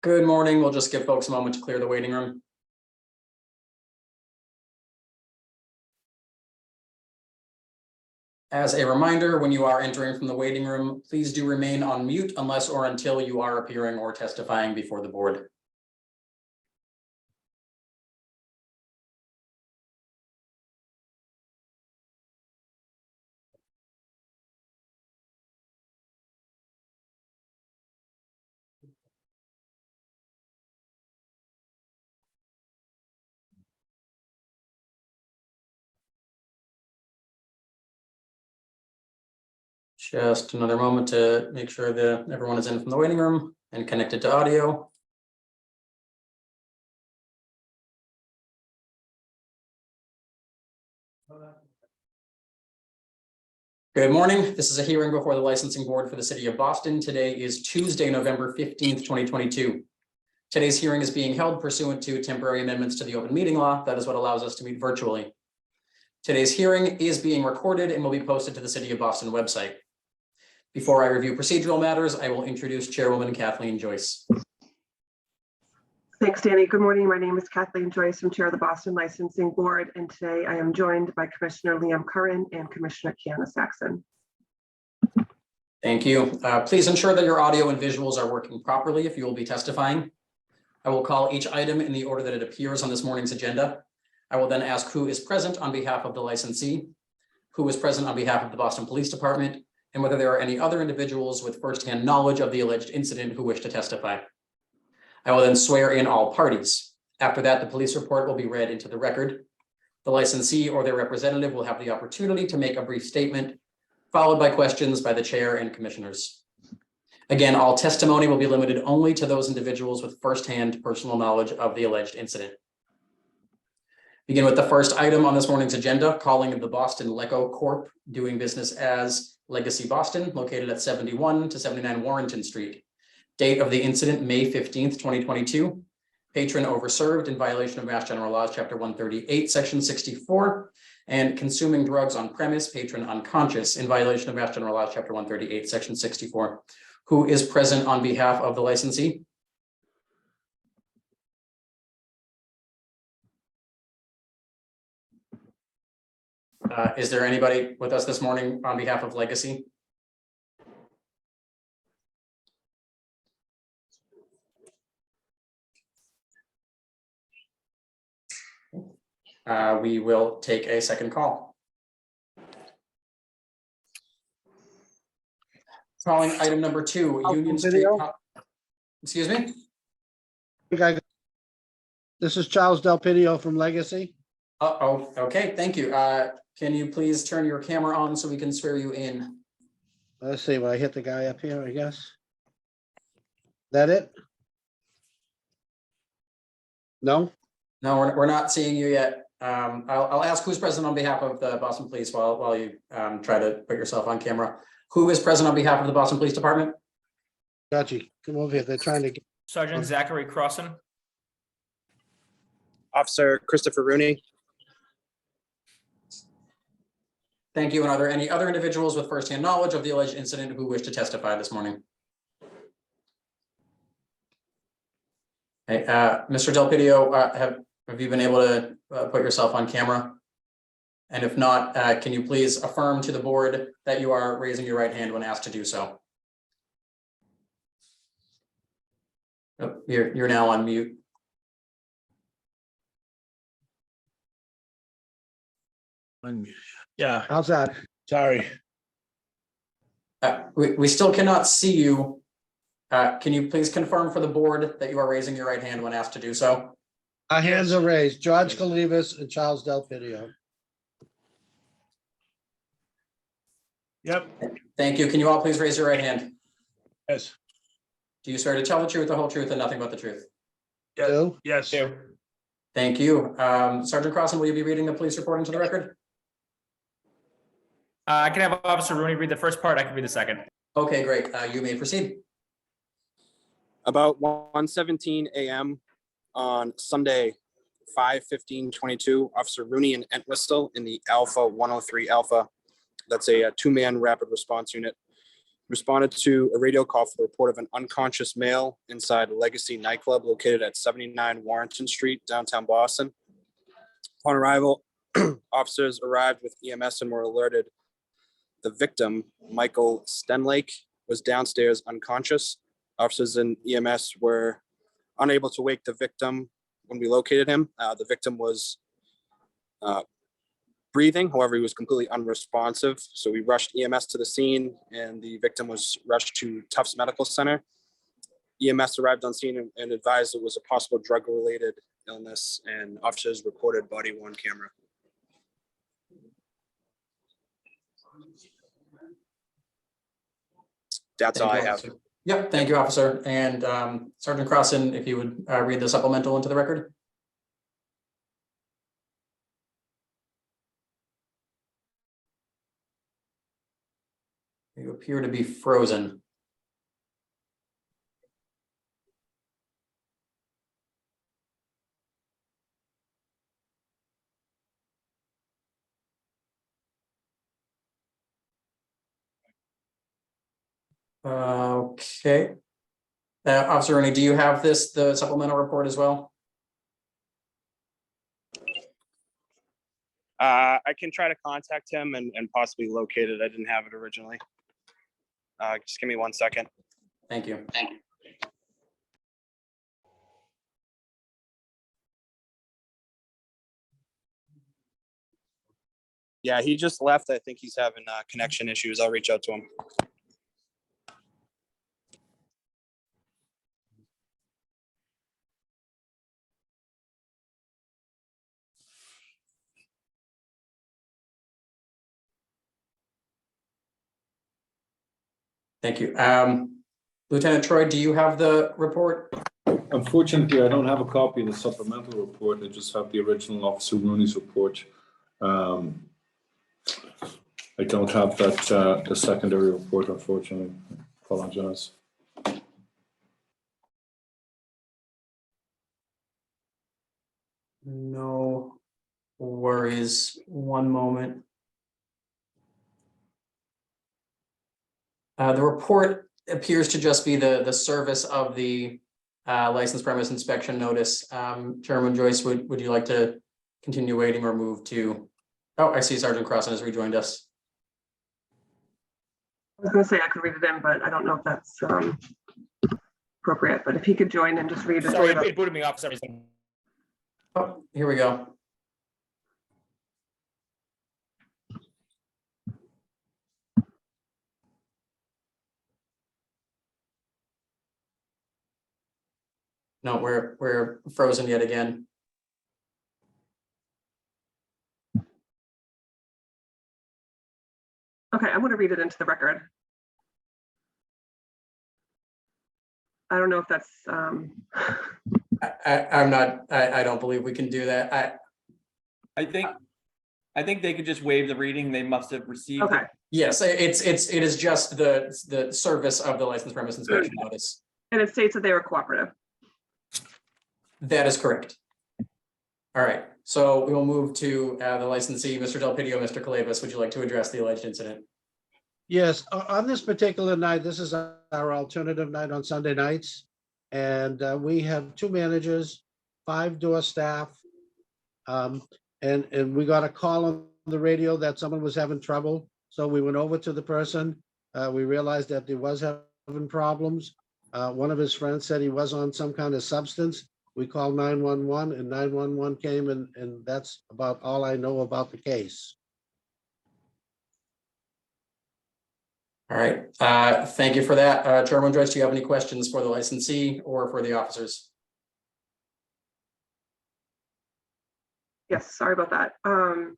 Good morning. We'll just give folks a moment to clear the waiting room. As a reminder, when you are entering from the waiting room, please do remain on mute unless or until you are appearing or testifying before the board. Just another moment to make sure that everyone is in from the waiting room and connected to audio. Good morning. This is a hearing before the licensing board for the city of Boston. Today is Tuesday, November 15th, 2022. Today's hearing is being held pursuant to temporary amendments to the open meeting law. That is what allows us to meet virtually. Today's hearing is being recorded and will be posted to the City of Boston website. Before I review procedural matters, I will introduce Chairwoman Kathleen Joyce. Thanks, Danny. Good morning. My name is Kathleen Joyce. I'm Chair of the Boston Licensing Board, and today I am joined by Commissioner Liam Curran and Commissioner Kiana Saxon. Thank you. Please ensure that your audio and visuals are working properly if you will be testifying. I will call each item in the order that it appears on this morning's agenda. I will then ask who is present on behalf of the licensee, who is present on behalf of the Boston Police Department, and whether there are any other individuals with firsthand knowledge of the alleged incident who wish to testify. I will then swear in all parties. After that, the police report will be read into the record. The licensee or their representative will have the opportunity to make a brief statement, followed by questions by the chair and commissioners. Again, all testimony will be limited only to those individuals with firsthand personal knowledge of the alleged incident. Begin with the first item on this morning's agenda, calling of the Boston Leco Corp. Doing business as Legacy Boston, located at 71 to 79 Warrenton Street. Date of the incident, May 15th, 2022. Patron overserved in violation of Mass General Laws, Chapter 138, Section 64, and consuming drugs on premise, patron unconscious in violation of Mass General Laws, Chapter 138, Section 64. Who is present on behalf of the licensee? Is there anybody with us this morning on behalf of Legacy? We will take a second call. Calling item number 2, Union Street. Excuse me? This is Charles Del Pidio from Legacy. Oh, okay, thank you. Can you please turn your camera on so we can swear you in? Let's see, will I hit the guy up here, I guess? That it? No? No, we're not seeing you yet. I'll ask who's present on behalf of the Boston Police while you try to put yourself on camera. Who is present on behalf of the Boston Police Department? Gotcha. Come over here. They're trying to get. Sergeant Zachary Crossan. Officer Christopher Rooney. Thank you. And are there any other individuals with firsthand knowledge of the alleged incident who wish to testify this morning? Hey, Mr. Del Pidio, have you been able to put yourself on camera? And if not, can you please affirm to the board that you are raising your right hand when asked to do so? Oh, you're now on mute. Yeah, How's that? sorry. We still cannot see you. Can you please confirm for the board that you are raising your right hand when asked to do so? Our hands are raised. George Kalivas and Charles Del Pidio. Yep. Thank you. Can you all please raise your right hand? Yes. Do you swear to tell the truth, the whole truth, and nothing but the truth? Do? Yes. Thank you. Sergeant Crossan, will you be reading the police report into the record? I can have Officer Rooney read the first part. I can read the second. Okay, great. You may proceed. About 1:17 a.m. on Sunday, 5/15/22, Officer Rooney and Entwistle in the Alpha 103 Alpha. That's a two-man rapid response unit. responded to a radio call for the report of an unconscious male inside a Legacy nightclub located at 79 Warrenton Street, downtown Boston. Upon arrival, officers arrived with EMS and were alerted the victim, Michael Stenlake, was downstairs unconscious. Officers and EMS were unable to wake the victim when we located him. The victim was breathing, however, he was completely unresponsive. So we rushed EMS to the scene and the victim was rushed to Tufts Medical Center. EMS arrived on scene and advised it was a possible drug-related illness, and officers reported body-worn camera. That's all I Thank you, have. officer. Yep, thank you, officer. And Sergeant Crossan, if you would read the supplemental into the record. You appear to be frozen. Okay. Officer Rooney, do you have the supplemental report as well? I can try to contact him and possibly locate it. I didn't have it originally. Just give me 1 second. Thank you. Yeah, he just left. I think he's having connection issues. I'll reach out to him. Thank you. Lieutenant Troy, do you have the report? Unfortunately, I don't have a copy of the supplemental report. I just have the original Officer Rooney's report. I don't have that the secondary report, unfortunately. Apologize. No worries. One moment. The report appears to just be the service of the license premise inspection notice. Chairman Joyce, would you like to continue waiting or move to? Oh, I see Sergeant Crossan has rejoined us. I was going to say I could read it in, but I don't know if that's appropriate. But if he could join and just read it. Sorry, it booted me off for some reason. Oh, here we go. No, we're frozen yet again. Okay, I'm going to read it into the record. I don't know if that's. I don't believe we can do that. I think they could just waive the reading. They must have received. Okay. Yes, it is just the service of the license premise inspection notice. And it states that they were cooperative. That is correct. All right, so we will move to the licensee, Mr. Del Pidio, Mr. Calavas. Would you like to address the alleged incident? Yes, on this particular night, this is our alternative night on Sunday nights. And we have 2 managers, 5 door staff. And we got a call on the radio that someone was having trouble. So we went over to the person. We realized that he was having problems. One of his friends said he was on some kind of substance. We called 911 and 911 came and that's about all I know about the case. All right, thank you for that. Chairman Joyce, do you have any questions for the licensee or for the officers? Yes, sorry about that. I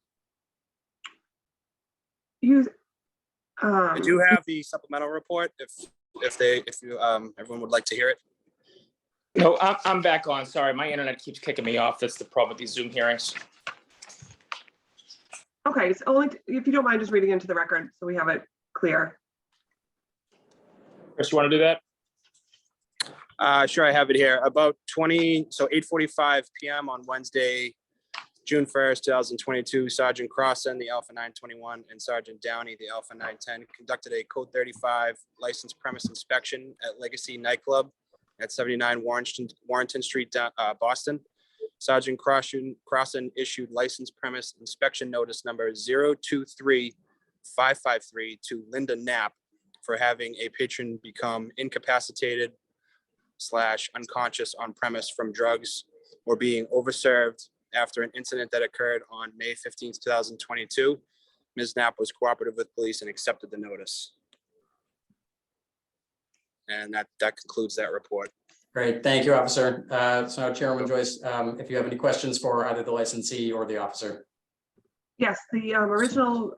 do have the supplemental report if everyone would like to hear it. No, I'm back on. Sorry, my internet keeps kicking me off. That's the problem with these Zoom hearings. Okay, it's only if you don't mind just reading into the record so we have it clear. Chris, you want to do that? Sure, I have it here. About 8:45 p.m. on Wednesday, June 1st, 2022, Sergeant Crossan, the Alpha 921, and Sergeant Downey, the Alpha 910, conducted a Code 35 licensed premise inspection at Legacy Nightclub at 79 Warrenton Street, Boston. Sergeant Crossan issued license premise inspection notice number 023553 to Linda Knapp for having a patron become incapacitated / unconscious on premise from drugs or being overserved after an incident that occurred on May 15th, 2022. Ms. Knapp was cooperative with police and accepted the notice. And that concludes that report. Great, thank you, officer. So Chairwoman Joyce, if you have any questions for either the licensee or the officer. Yes, the original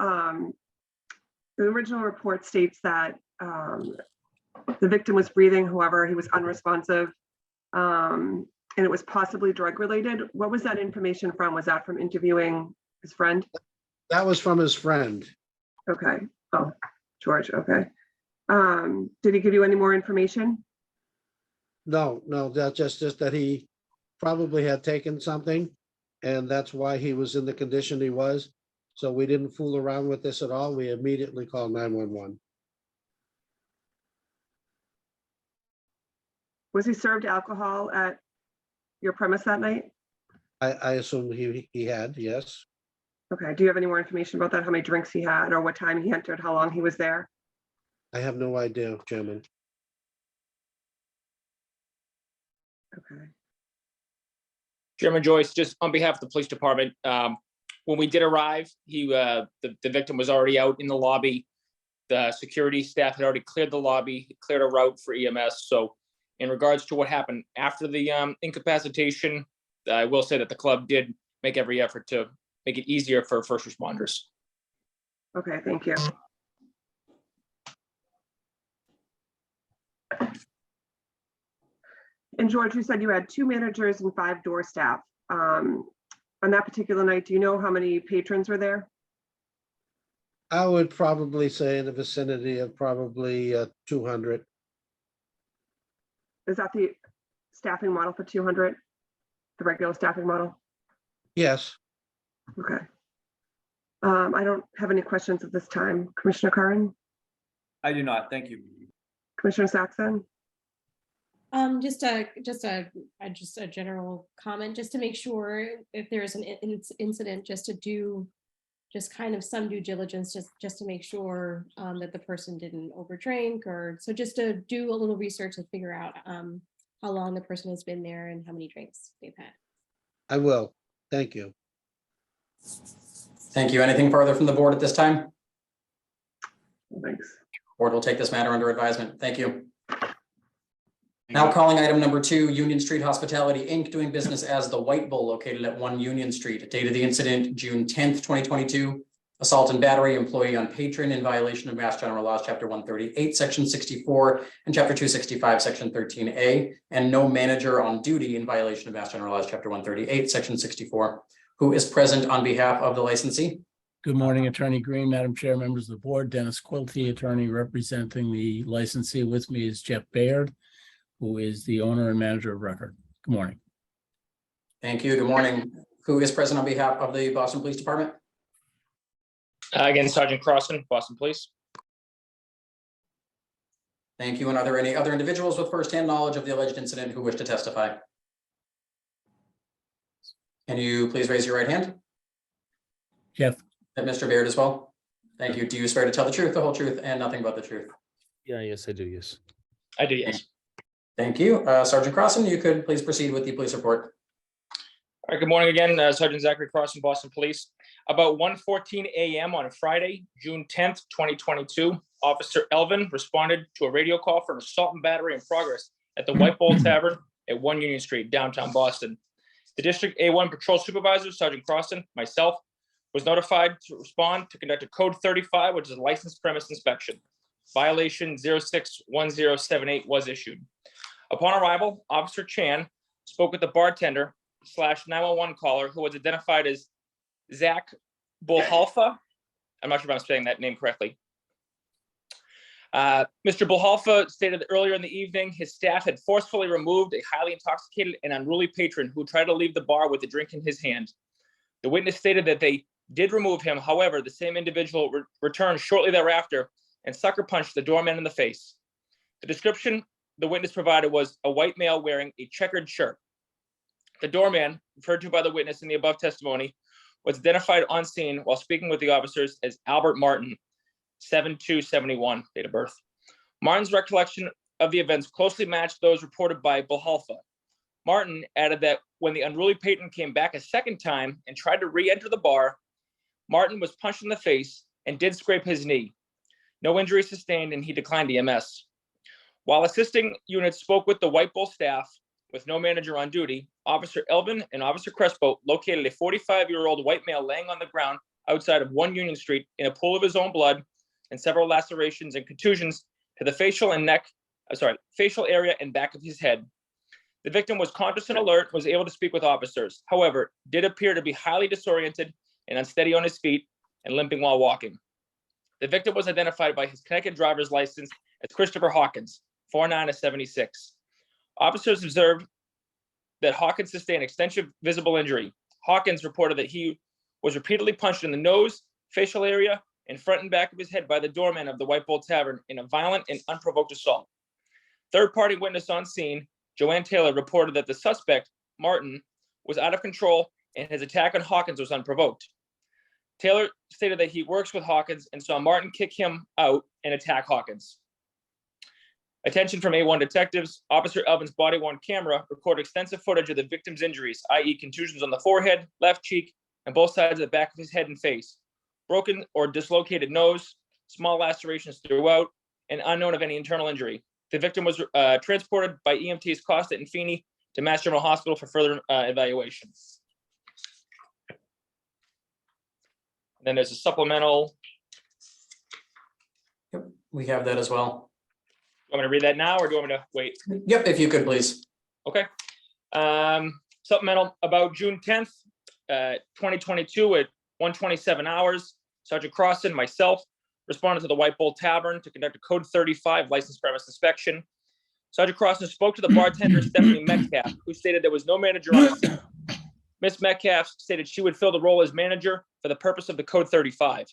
report states that the victim was breathing, however, he was unresponsive, and it was possibly drug related. What was that information from? Was that from interviewing his friend? That was from his friend. Okay. Oh, George. Okay. Did he give you any more information? No, that's just that he probably had taken something, and that's why he was in the condition he was. So we didn't fool around with this at all. We immediately called 911. Was he served alcohol at your premise that night? I assume he had, yes. Okay. Do you have any more information about that? How many drinks he had, or what time he entered, how long he was there? I have no idea, Chairman. Okay. Chairman Joyce, just on behalf of the police department, when we did arrive, the victim was already out in the lobby. The security staff had already cleared the lobby, cleared a route for EMS. So in regards to what happened after the incapacitation, I will say that the club did make every effort to make it easier for first responders. Okay, thank you. And George, you said you had 2 managers and 5 door staff. On that particular night, do you know how many patrons were there? I would probably say in the vicinity of probably 200. Is that the staffing model for 200? The regular staffing model? Yes, Okay. I don't have any questions at this time. Commissioner Curran? I do not. Thank you. Commissioner Saxon? Just a general comment, just to make sure if there's an incident, just to do kind of some due diligence, just to make sure that the person didn't overdrink, or so just to do a little research and figure out how long the person has been there and how many drinks they've had. I will. Thank you. Thank you. Anything further from the board at this time? Thanks. Board will take this matter under advisement. Thank you. Now calling item number 2, Union Street Hospitality, Inc., doing business as the White Bull located at 1 Union Street. Date of the incident, June 10th, 2022. Assault and battery, employee on patron in violation of Mass General Laws, Chapter 138, Section 64, and Chapter 265, Section 13A, and no manager on duty in violation of Mass General Laws, Chapter 138, Section 64. Who is present on behalf of the licensee? Good morning, Attorney Green, Madam Chair, members of the board. Dennis Quilty, attorney representing the licensee. With me is Jeff Baird, who is the owner and manager of record. Good morning. Thank you. Good morning. Who is present on behalf of the Boston Police Department? Again, Sergeant Crossan, Boston Police. Thank you. And are there any other individuals with firsthand knowledge of the alleged incident who wish to testify? Can you please raise your right hand? Jeff. And Mr. Baird as well. Thank you. Do you swear to tell the truth, the whole truth, and nothing but the truth? Yes, I do. Yes. I do, yes. Thank you. Sergeant Crossan, you could please proceed with the police report. All right, good morning again, Sergeant Zachary Crossan, Boston Police. About 1:14 a.m. on Friday, June 10th, 2022, Officer Elvin responded to a radio call for an assault and battery in progress at the White Bull Tavern at 1 Union Street, downtown Boston. The District A1 Patrol Supervisor, Sergeant Crossan, myself, was notified to respond to conduct a Code 35, which is a licensed premise inspection. Violation 061078 was issued. Upon arrival, Officer Chan spoke with the bartender / 911 caller, who was identified as Zach Bulhalfa. I'm not sure if I'm saying that name correctly. Mr. Bulhalfa stated that earlier in the evening, his staff had forcefully removed a highly intoxicated and unruly patron who tried to leave the bar with a drink in his hand. The witness stated that they did remove him. However, the same individual returned shortly thereafter and sucker punched the doorman in the face. The description the witness provided was a white male wearing a checkered shirt. The doorman, referred to by the witness in the above testimony, was identified on scene while speaking with the officers as Albert Martin, 7/2/71, date of birth. Martin's recollection of the events closely matched those reported by Bohalfa. Martin added that when the unruly patron came back a second time and tried to re-enter the bar, Martin was punched in the face and did scrape his knee. No injury sustained, and he declined EMS. While assisting units spoke with the White Bull staff with no manager on duty, Officer Elvin and Officer Crespo located a 45-year-old white male laying on the ground outside of 1 Union Street in a pool of his own blood and several lacerations and contusions to the facial area and back of his head. The victim was conscious and alert, was able to speak with officers. However, did appear to be highly disoriented and unsteady on his feet and limping while walking. The victim was identified by his Connecticut driver's license as Christopher Hawkins, 49/76. Officers observed that Hawkins sustained extensive visible injury. Hawkins reported that he was repeatedly punched in the nose, facial area, and front and back of his head by the doorman of the White Bull Tavern in a violent and unprovoked assault. Third-party witness on scene, Joanne Taylor, reported that the suspect, Martin, was out of control and his attack on Hawkins was unprovoked. Taylor stated that he works with Hawkins and saw Martin kick him out and attack Hawkins. Attention from A1 detectives, Officer Elvin's body-worn camera recorded extensive footage of the victim's injuries, i.e. contusions on the forehead, left cheek, and both sides of the back of his head and face, broken or dislocated nose, small lacerations throughout, and unknown of any internal injury. The victim was transported by EMTs Costa and Feeney to Mass General Hospital for further evaluation. And then there's a supplemental. Yep, we have that as well. Do you want me to read that now or do you want me to wait? Yep, if you could, please. Okay. Supplemental about June 10th, 2022 at 1:27 hours. Sergeant Crossan, myself, responded to the White Bull Tavern to conduct a Code 35 license premise inspection. Sergeant Crossan spoke to the bartender, Stephanie Metcalf, who stated there was no manager on the scene. Ms. Metcalf stated she would fill the role as manager for the purpose of the Code 35.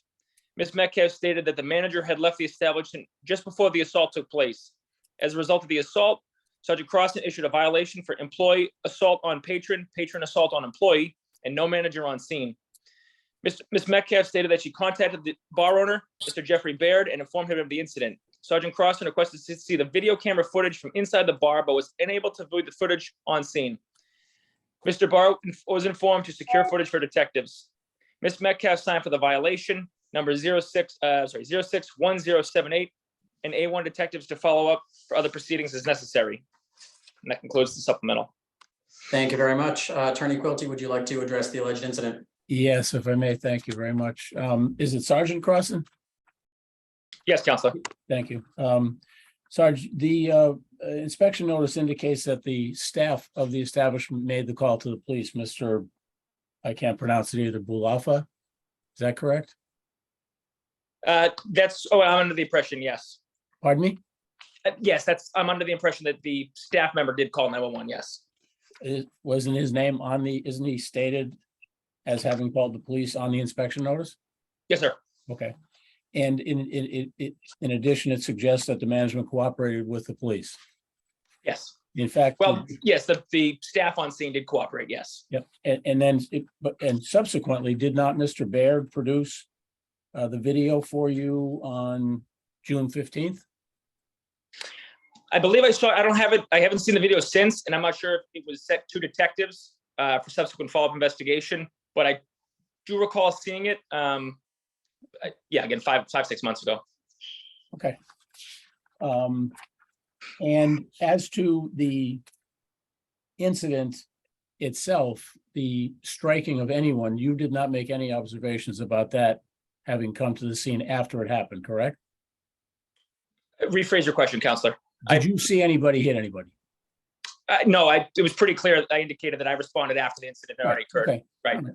Ms. Metcalf stated that the manager had left the establishment just before the assault took place. As a result of the assault, Sergeant Crossan issued a violation for employee assault on patron, patron assault on employee, and no manager on scene. Ms. Metcalf stated that she contacted the bar owner, Mr. Jeffrey Baird, and informed him of the incident. Sergeant Crossan requested to see the video camera footage from inside the bar, but was unable to view the footage on scene. Mr. Barr was informed to secure footage for detectives. Ms. Metcalf signed for the violation, number 061078, and A1 detectives to follow up for other proceedings as necessary. And that concludes the supplemental. Thank you very much. Attorney Quilty, would you like to address the alleged incident? Yes, if I may, thank you very much. Is it Sergeant Crossan? Yes, Counselor. Thank you. Sarge, the inspection notice indicates that the staff of the establishment made the call to the police, Mr. I can't pronounce it either, Bohalfa. Is that correct? I'm under the impression, yes. Pardon me? Yes, I'm under the impression that the staff member did call 911, yes. Wasn't his name on isn't he stated as having called the police on the inspection notice? Yes, sir. Okay. And in addition, it suggests that the management cooperated with the police. Yes. In fact. Well, yes, the staff on scene did cooperate, yes. Yep. And subsequently, did not Mr. Baird produce the video for you on June 15th? I believe I saw, I don't have it, I haven't seen the video since, and I'm not sure if it was sent to detectives for subsequent follow-up investigation, but I do recall seeing it. Yeah, again, 5-6 months ago. Okay. And as to the incident itself, the striking of anyone, you did not make any observations about that having come to the scene after it happened, correct? Rephrase your question, Counselor. Did you see anybody hit anybody? No, it was pretty clear. I indicated that I responded after the incident had already occurred. Okay. Right. All right.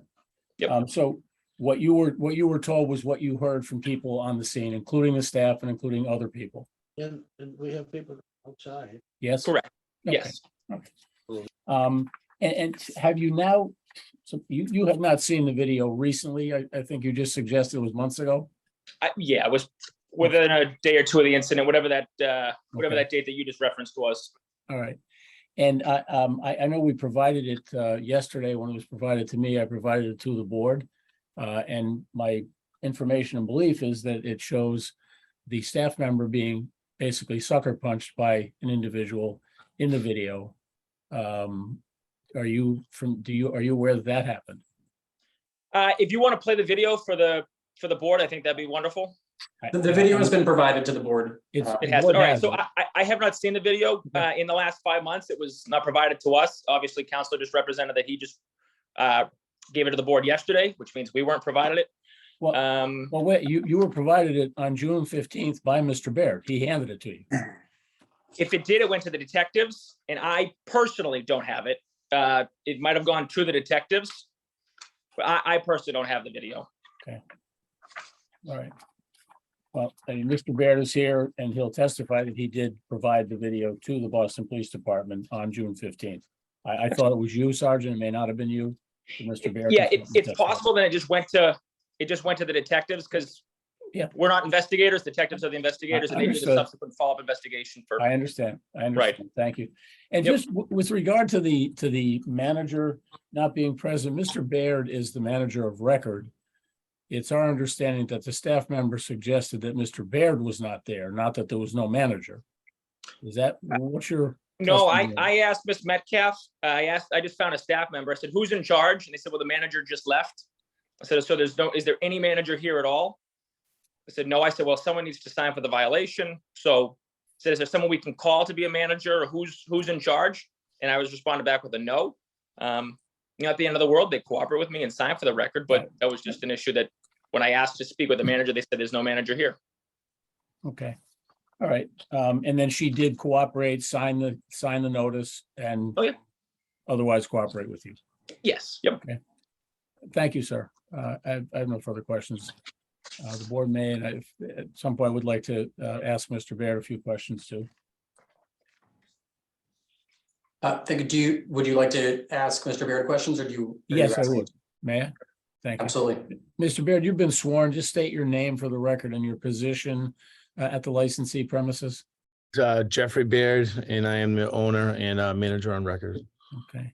Yep. So what you were told was what you heard from people on the scene, including the staff and including other people. And we have people outside. Yes? Correct. Okay. Yes. Okay. And have you now So you have not seen the video recently. I think you just suggested it was months ago. Yeah, it was within a day or two of the incident, whatever that date that you just referenced was. All right. And I know we provided it yesterday when it was provided to me. I provided it to the board. And my information and belief is that it shows the staff member being basically sucker punched by an individual in the video. Are you aware that that happened? If you want to play the video for the board, I think that'd be wonderful. The video has been provided to the board. It's, It has. board All right. has So it. I have not seen the video in the last 5 months. It was not provided to us. Obviously, Counselor just represented that he just gave it to the board yesterday, which means we weren't provided it. Well, well, wait, you were provided it on June 15th by Mr. Baird. He handed it to you. If it did, it went to the detectives, and I personally don't have it. It might have gone to the detectives, but I personally don't have the video. All right. Well, Mr. Baird is here and he'll testify that he did provide the video to the Boston Police Department on June 15th. I thought it was you, Sergeant. It may not have been you, Mr. Baird. Yeah, it's possible that it just went to the detectives because Yeah. we're not investigators. Detectives are the investigators, and they do the Understood. subsequent follow-up investigation for. I understand. Right. Thank you. And Yep. just with regard to the manager not being present, Mr. Baird is the manager of record. It's our understanding that the staff member suggested that Mr. Baird was not there, not that there was no manager. Is that, what's your? No, testimony? I asked Ms. Metcalf, I just found a staff member. I said, who's in charge? And they said, well, the manager just left. I said, so is there any manager here at all? I said, no. I said, well, someone needs to sign for the violation. So I said, is there someone we can call to be a manager, or who's in charge? And I was responded back with a no. At the end of the world, they cooperate with me and sign for the record, but that was just an issue that when I asked to speak with the manager, they said there's no manager here. Okay, all right. And then she did cooperate, sign the notice and Oh, yeah. otherwise cooperate with you. Yes, yep. Thank you, sir. I have no further questions. The board may, and at some point would like to ask Mr. Baird a few questions too. Would you like to ask Mr. Baird questions or do you? are you Yes, I asking- would. May I? Thank you. Absolutely. Mr. Baird, you've been sworn. Just state your name for the record and your position at the licensee premises. Jeffrey Baird, and I am the owner and manager on record. Okay.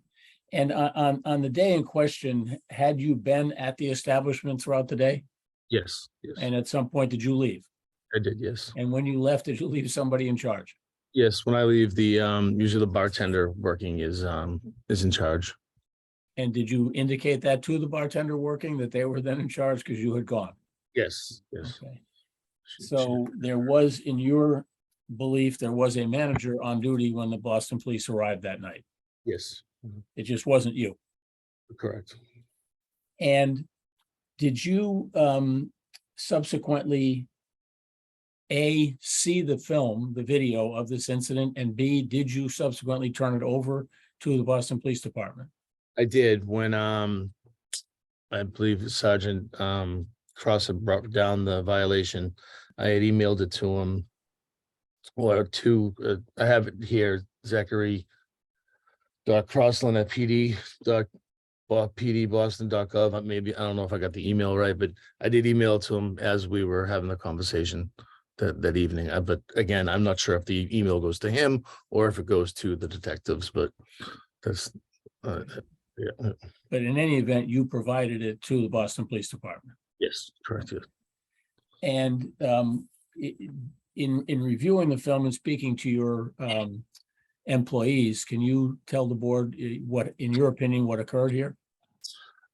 And on the day in question, had you been at the establishment throughout the day? Yes, yes, And at some point, did you leave? I did, yes. And when you left, did you leave somebody in charge? Yes, when I leave, usually the bartender working is in charge. And did you indicate that to the bartender working, that they were then in charge because you had gone? Yes, yes. Okay. So there was, in your belief, there was a manager on duty when the Boston police arrived that night. Yes, It just wasn't you. correct. And did you subsequently A, see the film, the video of this incident, and B, did you subsequently turn it over to the Boston Police Department? I did when I believe Sergeant Cross had brought down the violation. I had emailed it to him. Or to I have it here, Zachary.Crossland at pdboston.gov. Maybe I don't know if I got the email right, but I did email it to him as we were having the conversation that evening. But again, I'm not sure if the email goes to him or if it goes to the detectives, but that's yeah. But in any event, you provided it to the Boston Police Department. Yes, correct. Yes. And in reviewing the film and speaking to your employees, can you tell the board what, in your opinion, what occurred here?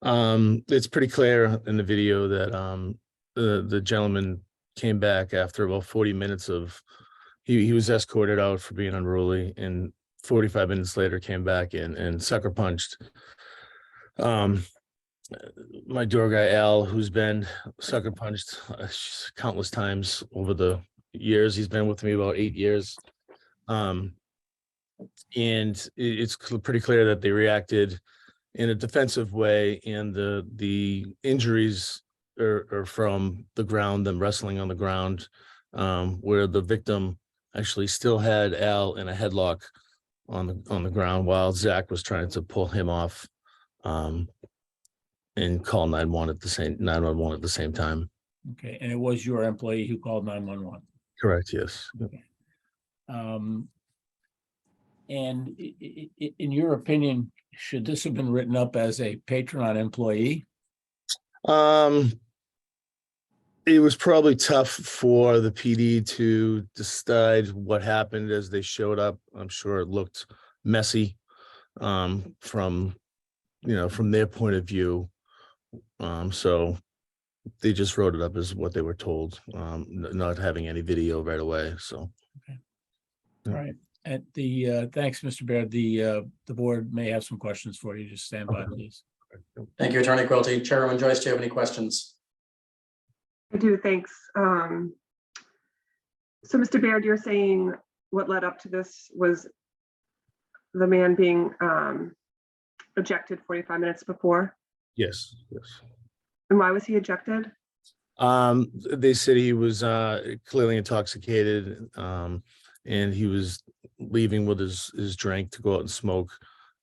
It's pretty clear in the video that the gentleman came back after about 40 minutes of he was escorted out for being unruly, and 45 minutes later came back and sucker punched my door guy Al, who's been sucker punched countless times over the years. He's been with me about 8 years. And it's pretty clear that they reacted in a defensive way, and the injuries are from the ground, them wrestling on the ground, where the victim actually still had Al in a headlock on the ground while Zach was trying to pull him off. and call 911 at the same time. Okay, and it was your employee who called 911. Correct, yes. And in your opinion, should this have been written up as a patron on employee? It was probably tough for the PD to decide what happened as they showed up. I'm sure it looked messy from their point of view. So they just wrote it up as what they were told, not having any video right away. So. All right. At the thanks, Mr. Baird. The board may have some questions for you. Just stand by, please. Thank you, Attorney Quilty. Chairwoman Joyce, do you have any questions? I do, thanks. So Mr. Baird, you're saying what led up to this was the man being ejected 45 minutes before? Yes. And why was he ejected? They said he was clearly intoxicated, and he was leaving with his drink to go out and smoke,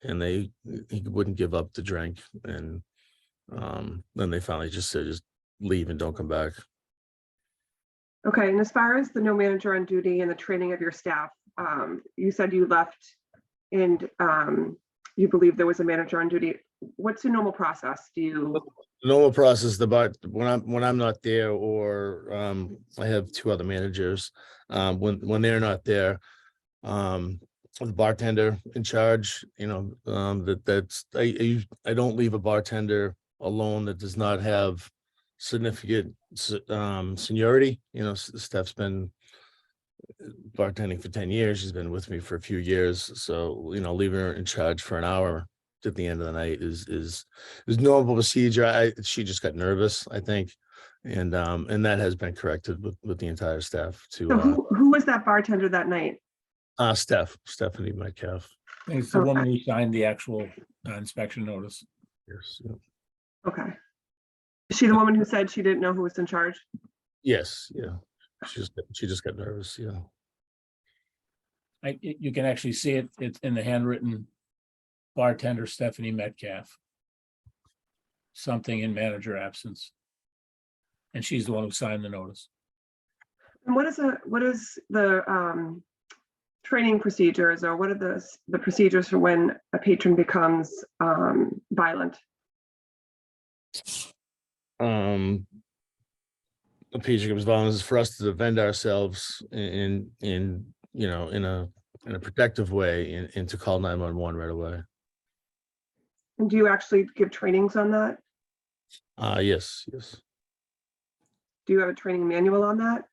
and he wouldn't give up the drink, and then they finally just said, just leave and don't come back. Okay, and as far as the no manager on duty and the training of your staff, you said you left and you believe there was a manager on duty. What's the normal process? Do you? The normal process, when I'm not there, or I have two other managers, when they're not there, the bartender in charge, I don't leave a bartender alone that does not have significant seniority. Steph's been bartending for 10 years. She's been with me for a few years. So, leaving her in charge for an hour at the end of the night is normal procedure. She just got nervous, I think. And that has been corrected with the entire staff to So who was that bartender that night? Stephanie Metcalf. It's the woman who signed the actual inspection notice. Yes. Okay. Is she the woman who said she didn't know who was in charge? Yes, yeah. She just got nervous, yeah. You can actually see it. It's in the handwritten bartender Stephanie Metcalf. Something in manager absence. And she's the one who signed the notice. And what is the training procedures, or what are the procedures for when a patron becomes violent? The patient comes violence is for us to defend ourselves in a protective way and to call 911 right away. And do you actually give trainings on that? Yes. Do you have a training manual on that?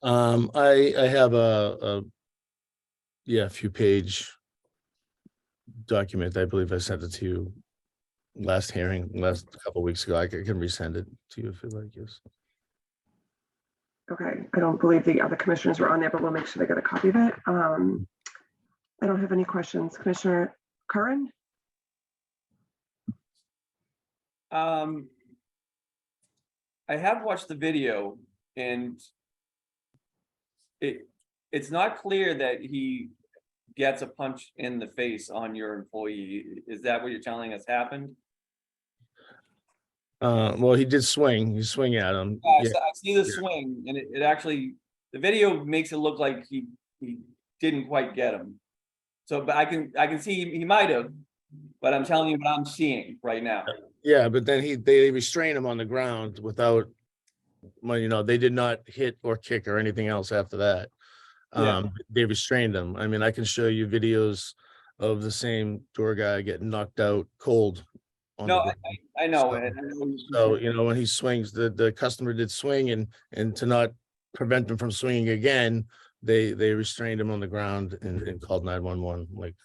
I have a few page document. I believe I sent it to you last couple of weeks ago. I can resend it to you if you'd like. Yes. Okay, I don't believe the other commissioners were on there, but we'll make sure they get a copy of it. I don't have any questions. Commissioner Curran? I have watched the video, and it's not clear that he gets a punch in the face on your employee. Is that what you're telling us happened? Well, he did swing. He's swinging at him. I see the swing, and it actually, the video makes it look like he didn't quite get him. So, but I can see he might have, but I'm telling you what I'm seeing right now. Yeah, but then they restrained him on the ground without, they did not hit or kick or anything else after that. They restrained him. I mean, I can show you videos of the same door guy getting knocked out cold. No, I know. So, when he swings, the customer did swing, and to not prevent him from swinging again, they restrained him on the ground and called 911. Like,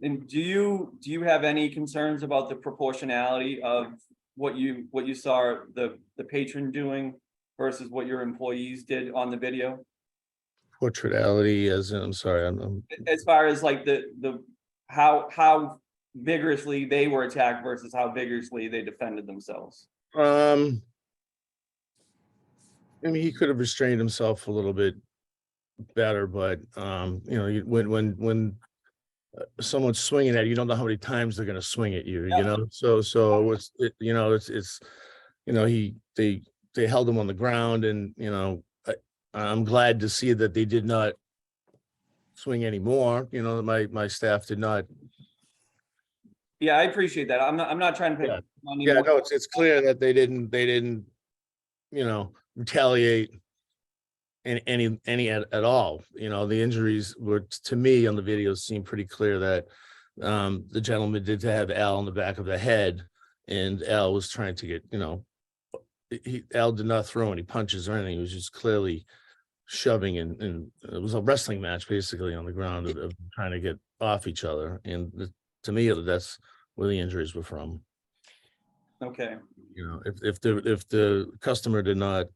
and do you have any concerns about the proportionality of what you saw the patron doing versus what your employees did on the video? Proportionality, I'm sorry, as far as like the how vigorously they were attacked versus how vigorously they defended themselves. I mean, he could have restrained himself a little bit better, but when someone's swinging at you, you don't know how many times they're gonna swing at you, Yeah. you know? So it's, they held him on the ground and, I'm glad to see that they did not swing anymore, my staff did not. Yeah, I appreciate that. I'm not trying to pick Yeah. on Yeah, anyone. no, it's clear that they didn't, retaliate any at all. The injuries were, to me, on the videos seemed pretty clear that the gentleman did have Al in the back of the head, and Al was trying to get, Al did not throw any punches or anything. He was just clearly shoving, and it was a wrestling match basically on the ground of trying to get off each other. And to me, that's where the injuries were from. Okay, If the customer did not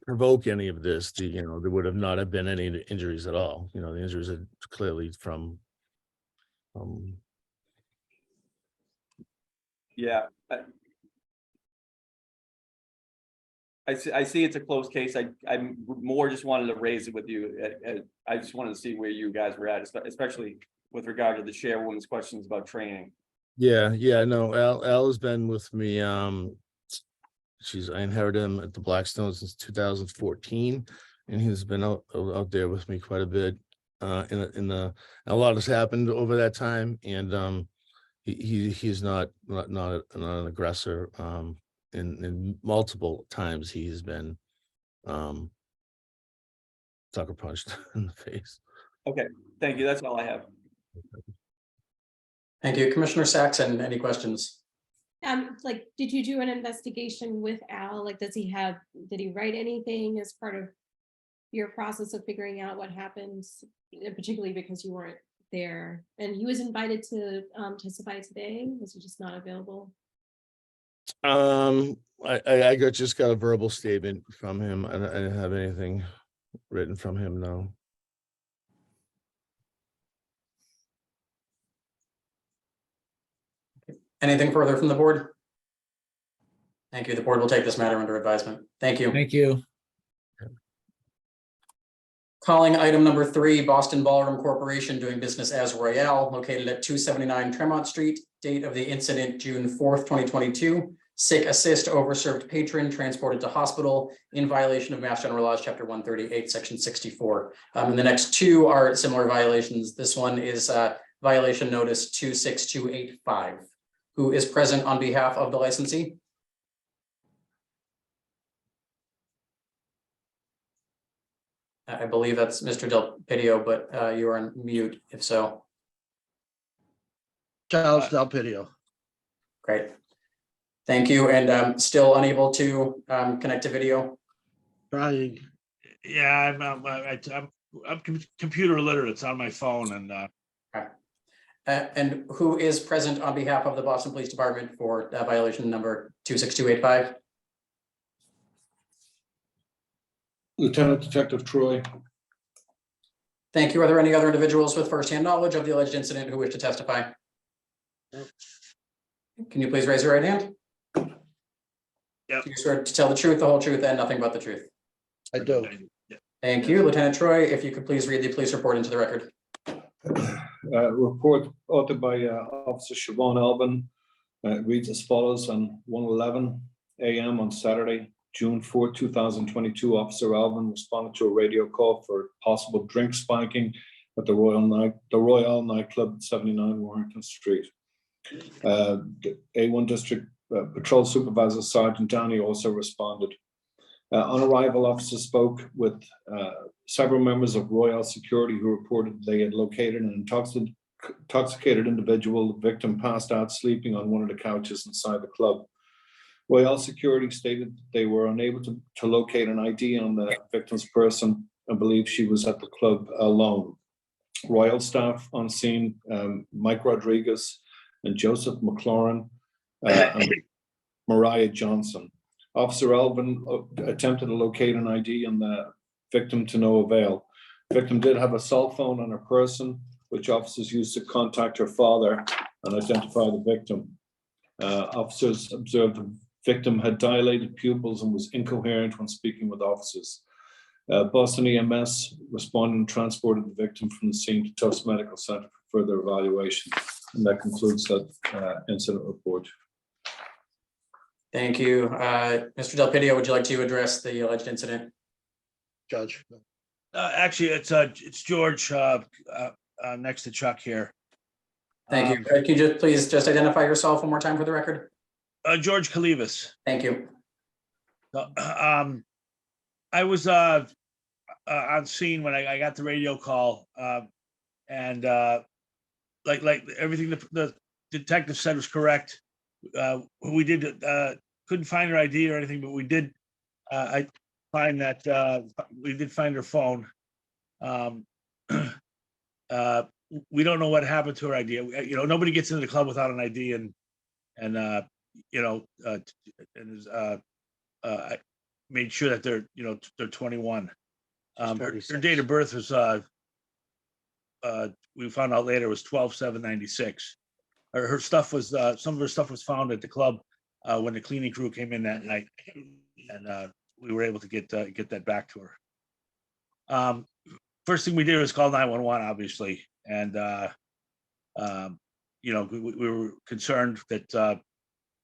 provoke any of this, there would have not have been any injuries at all. The injuries are clearly from yeah. I see it's a close case. I more just wanted to raise it with you. I just wanted to see where you guys were at, especially with regard to the chairwoman's questions about training. Yeah, no, Al has been with me. I inherited him at the Blackstone since 2014, and he's been out there with me quite a bit. A lot has happened over that time, and he's not an aggressor. In multiple times he's been sucker punched in the face. Okay, thank you. That's all I have. Thank you. Commissioner Saxon, any questions? Like, did you do an investigation with Al? Like, did he write anything as part of your process of figuring out what happens, particularly because you weren't there? And he was invited to testify today. Was he just not available? I just got a verbal statement from him. I didn't have anything written from him, no. Anything further from the board? Thank you. The board will take this matter under advisement. Thank you. Thank you. Calling item number 3, Boston Ballroom Corporation doing business as Royale, located at 279 Tremont Street. Date of the incident, June 4th, 2022. Sick assist overserved patron transported to hospital in violation of Mass General Laws, Chapter 138, Section 64. And the next 2 are similar violations. This one is violation notice 26285. Who is present on behalf of the licensee? I believe that's Mr. Del Pidio, but you are on mute if so. Charles Del Pidio. Great. Thank you. And still unable to connect to video? Trying. Yeah, I'm computer illiterate. It's on my phone and. And who is present on behalf of the Boston Police Department for violation number 26285? Lieutenant Detective Troy. Thank you. Are there any other individuals with firsthand knowledge of the alleged incident who wish to testify? Can you please raise your right hand? Yep. Do you swear to tell the truth, the whole truth, and nothing but the truth? I do. Thank you. Lieutenant Troy, if you could please read the police report into the record. Report authored by Officer Siobhan Alvin reads as follows: on 1:11 a.m. on Saturday, June 4, 2022, Officer Alvin responded to a radio call for possible drink spiking at the Royale nightclub at 79 Warrington Street. The A1 District Patrol Supervisor Sergeant Downey also responded. On arrival, officers spoke with several members of Royale Security who reported they had located an intoxicated individual. The victim passed out sleeping on one of the couches inside the club. Royale Security stated that they were unable to locate an ID on the victim's person and believed she was at the club alone. Royale staff on scene, Mike Rodriguez and Joseph McLaurin and Mariah Johnson. Officer Alvin attempted to locate an ID on the victim to no avail. The victim did have a cell phone on her person, which officers used to contact her father and identify the victim. Officers observed the victim had dilated pupils and was incoherent when speaking with officers. Boston EMS responded and transported the victim from the scene to Tufts Medical Center for further evaluation. And that concludes that incident report. Thank you. Mr. Del Pidio, would you like to address the alleged incident? Judge. Actually, it's George, next to Chuck here. Thank you. Can you just please just identify yourself one more time for the record? George Kalivas. Thank you. I was on scene when I got the radio call, and like everything the detective said was correct. We couldn't find her ID or anything, but we did. I find that we did find her phone. We don't know what happened to her ID. You know, nobody gets into the club without an ID, and I made sure that they're 21. Her date of birth was we found out later was 12/7/96. Her stuff was some of her stuff was found at the club when the cleaning crew came in that night, and we were able to get that back to her. First thing we did was call 911, obviously, and we were concerned that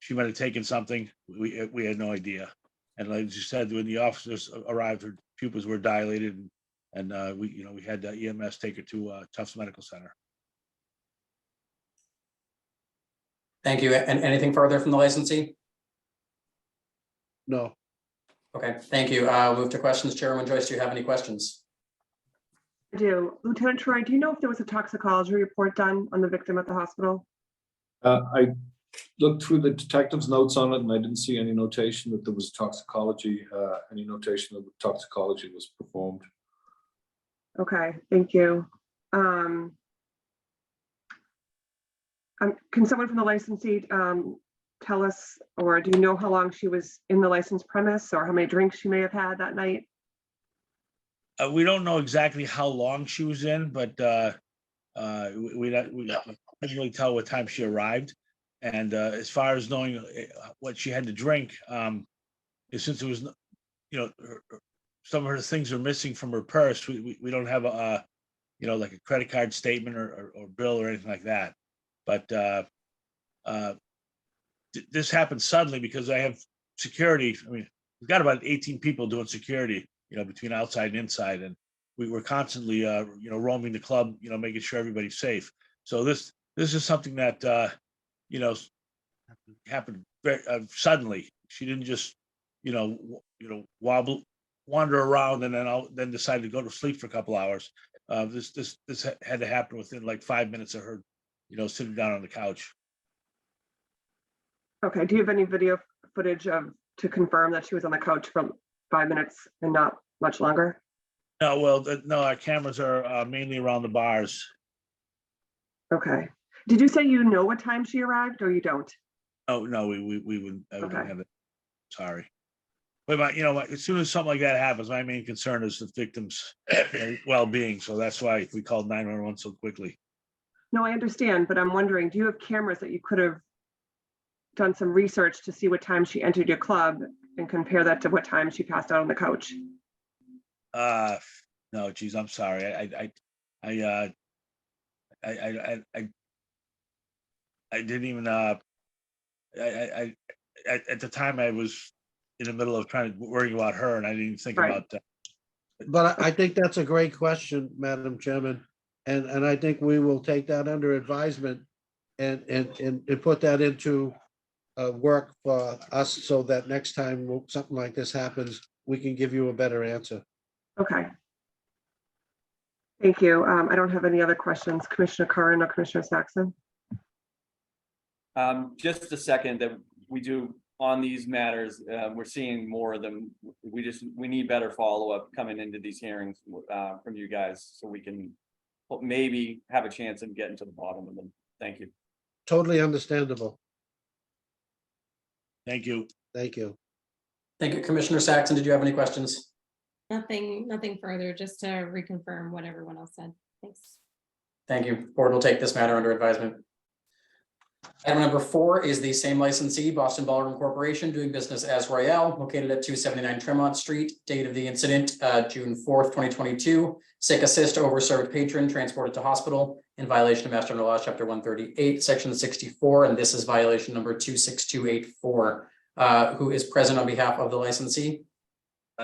she might have taken something. We had no idea, and like you said, when the officers arrived, her pupils were dilated, and we had EMS take her to Tufts Medical Center. Thank you. And anything further from the licensee? No. Okay, thank you. I'll move to questions. Chairwoman Joyce, do you have any questions? I do. Lieutenant Troy, do you know if there was a toxicology report done on the victim at the hospital? I looked through the detective's notes on it, and I didn't see any notation that there was toxicology, any notation that toxicology was performed. Okay, thank you. Can someone from the licensee tell us, or do you know how long she was in the licensed premise, or how many drinks she may have had that night? We don't know exactly how long she was in, but we couldn't really tell what time she arrived. And as far as knowing what she had to drink, since it was, some of her things are missing from her purse, we don't have a, like a credit card statement or bill or anything like that. But this happened suddenly because I have security. I mean, we've got about 18 people doing security, between outside and inside, and we were constantly, roaming the club, making sure everybody's safe. So this is something that, happened very suddenly. She didn't just, wander around and then decide to go to sleep for a couple hours. This had to happen within like 5 minutes of her, sitting down on the couch. Okay, do you have any video footage to confirm that she was on the couch for 5 minutes and not much longer? No, well, no, our cameras are mainly around the bars. Okay. Did you say you know what time she arrived, or you don't? Oh, no, we wouldn't, I Okay. wouldn't have it. Sorry. But as soon as something like that happens, my main concern is the victim's well-being. So that's why we called 911 so quickly. No, I understand, but I'm wondering, do you have cameras that you could have done some research to see what time she entered your club and compare that to what time she passed out on the couch? No, geez, I'm sorry. I didn't even, at the time I was in the middle of trying to worry about her, and I didn't even think Right. about that. But I think that's a great question, Madam Chairman. And I think we will take that under advisement and put that into work for us so that next time something like this happens, we can give you a better answer. Okay. Thank you. I don't have any other questions. Commissioner Curran or Commissioner Saxon? Just a second, that we do on these matters, we're seeing more of them. We need better follow-up coming into these hearings from you guys, so we can maybe have a chance of getting to the bottom of them. Thank you. Totally understandable. Thank you. Thank you. Thank you. Commissioner Saxon, did you have any questions? Nothing further, just to reconfirm what everyone else said. Thanks. Thank you. Board will take this matter under advisement. Item number 4 is the same licensee, Boston Ballroom Corporation, doing business as Royale, located at 279 Tremont Street. Date of the incident, June 4th, 2022. Sick assist overserved patron transported to hospital in violation of Mass General Law, Chapter 138, Section 64, and this is violation number 26284. Who is present on behalf of the licensee?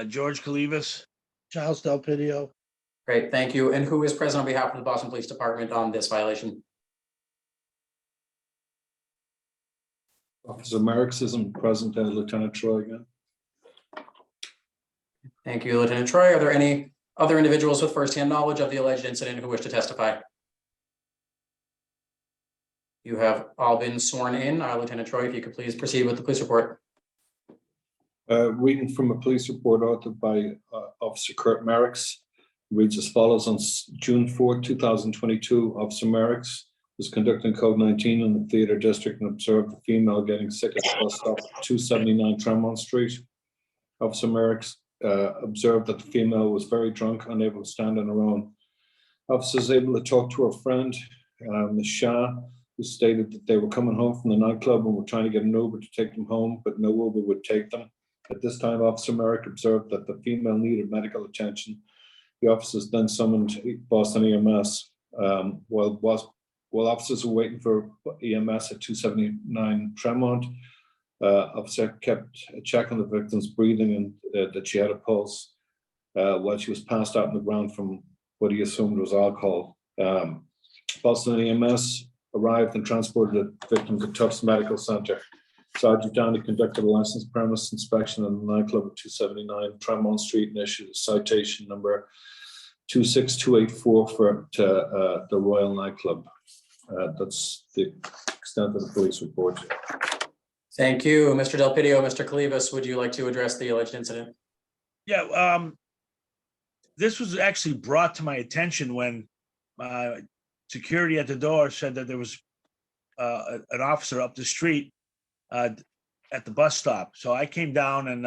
George Kalivas. Charles Del Pidio. Great, thank you. And who is present on behalf of the Boston Police Department on this violation? Officer Merrick's isn't present, Lieutenant Troy again. Thank you, Lieutenant Troy. Are there any other individuals with firsthand knowledge of the alleged incident who wish to testify? You have all been sworn in. Lieutenant Troy, if you could please proceed with the police report. Reading from a police report authored by Officer Kurt Merrick's reads as follows. On June 4, 2022, Officer Merrick's was conducting COVID-19 in the theater district and observed a female getting sick at the bus stop at 279 Tremont Street. Officer Merrick's observed that the female was very drunk, unable to stand on her own. Officer was able to talk to her friend, Ms. Shah, who stated that they were coming home from the nightclub and were trying to get an Uber to take them home, but no Uber would take them. At this time, Officer Merrick observed that the female needed medical attention. The officers then summoned Boston EMS. While officers were waiting for EMS at 279 Tremont, officer kept a check on the victim's breathing and that she had a pulse while she was passed out on the ground from what he assumed was alcohol. Boston EMS arrived and transported the victim to Tufts Medical Center. Sergeant Downey conducted a licensed premise inspection in the nightclub at 279 Tremont Street and issued a citation number 26284 for the Royal Nightclub. That's the extent of the police report. Thank you, Mr. Del Pidio. Mr. Kalivas, would you like to address the alleged incident? Yeah, this was actually brought to my attention when security at the door said that there was an officer up the street at the bus stop. So I came down and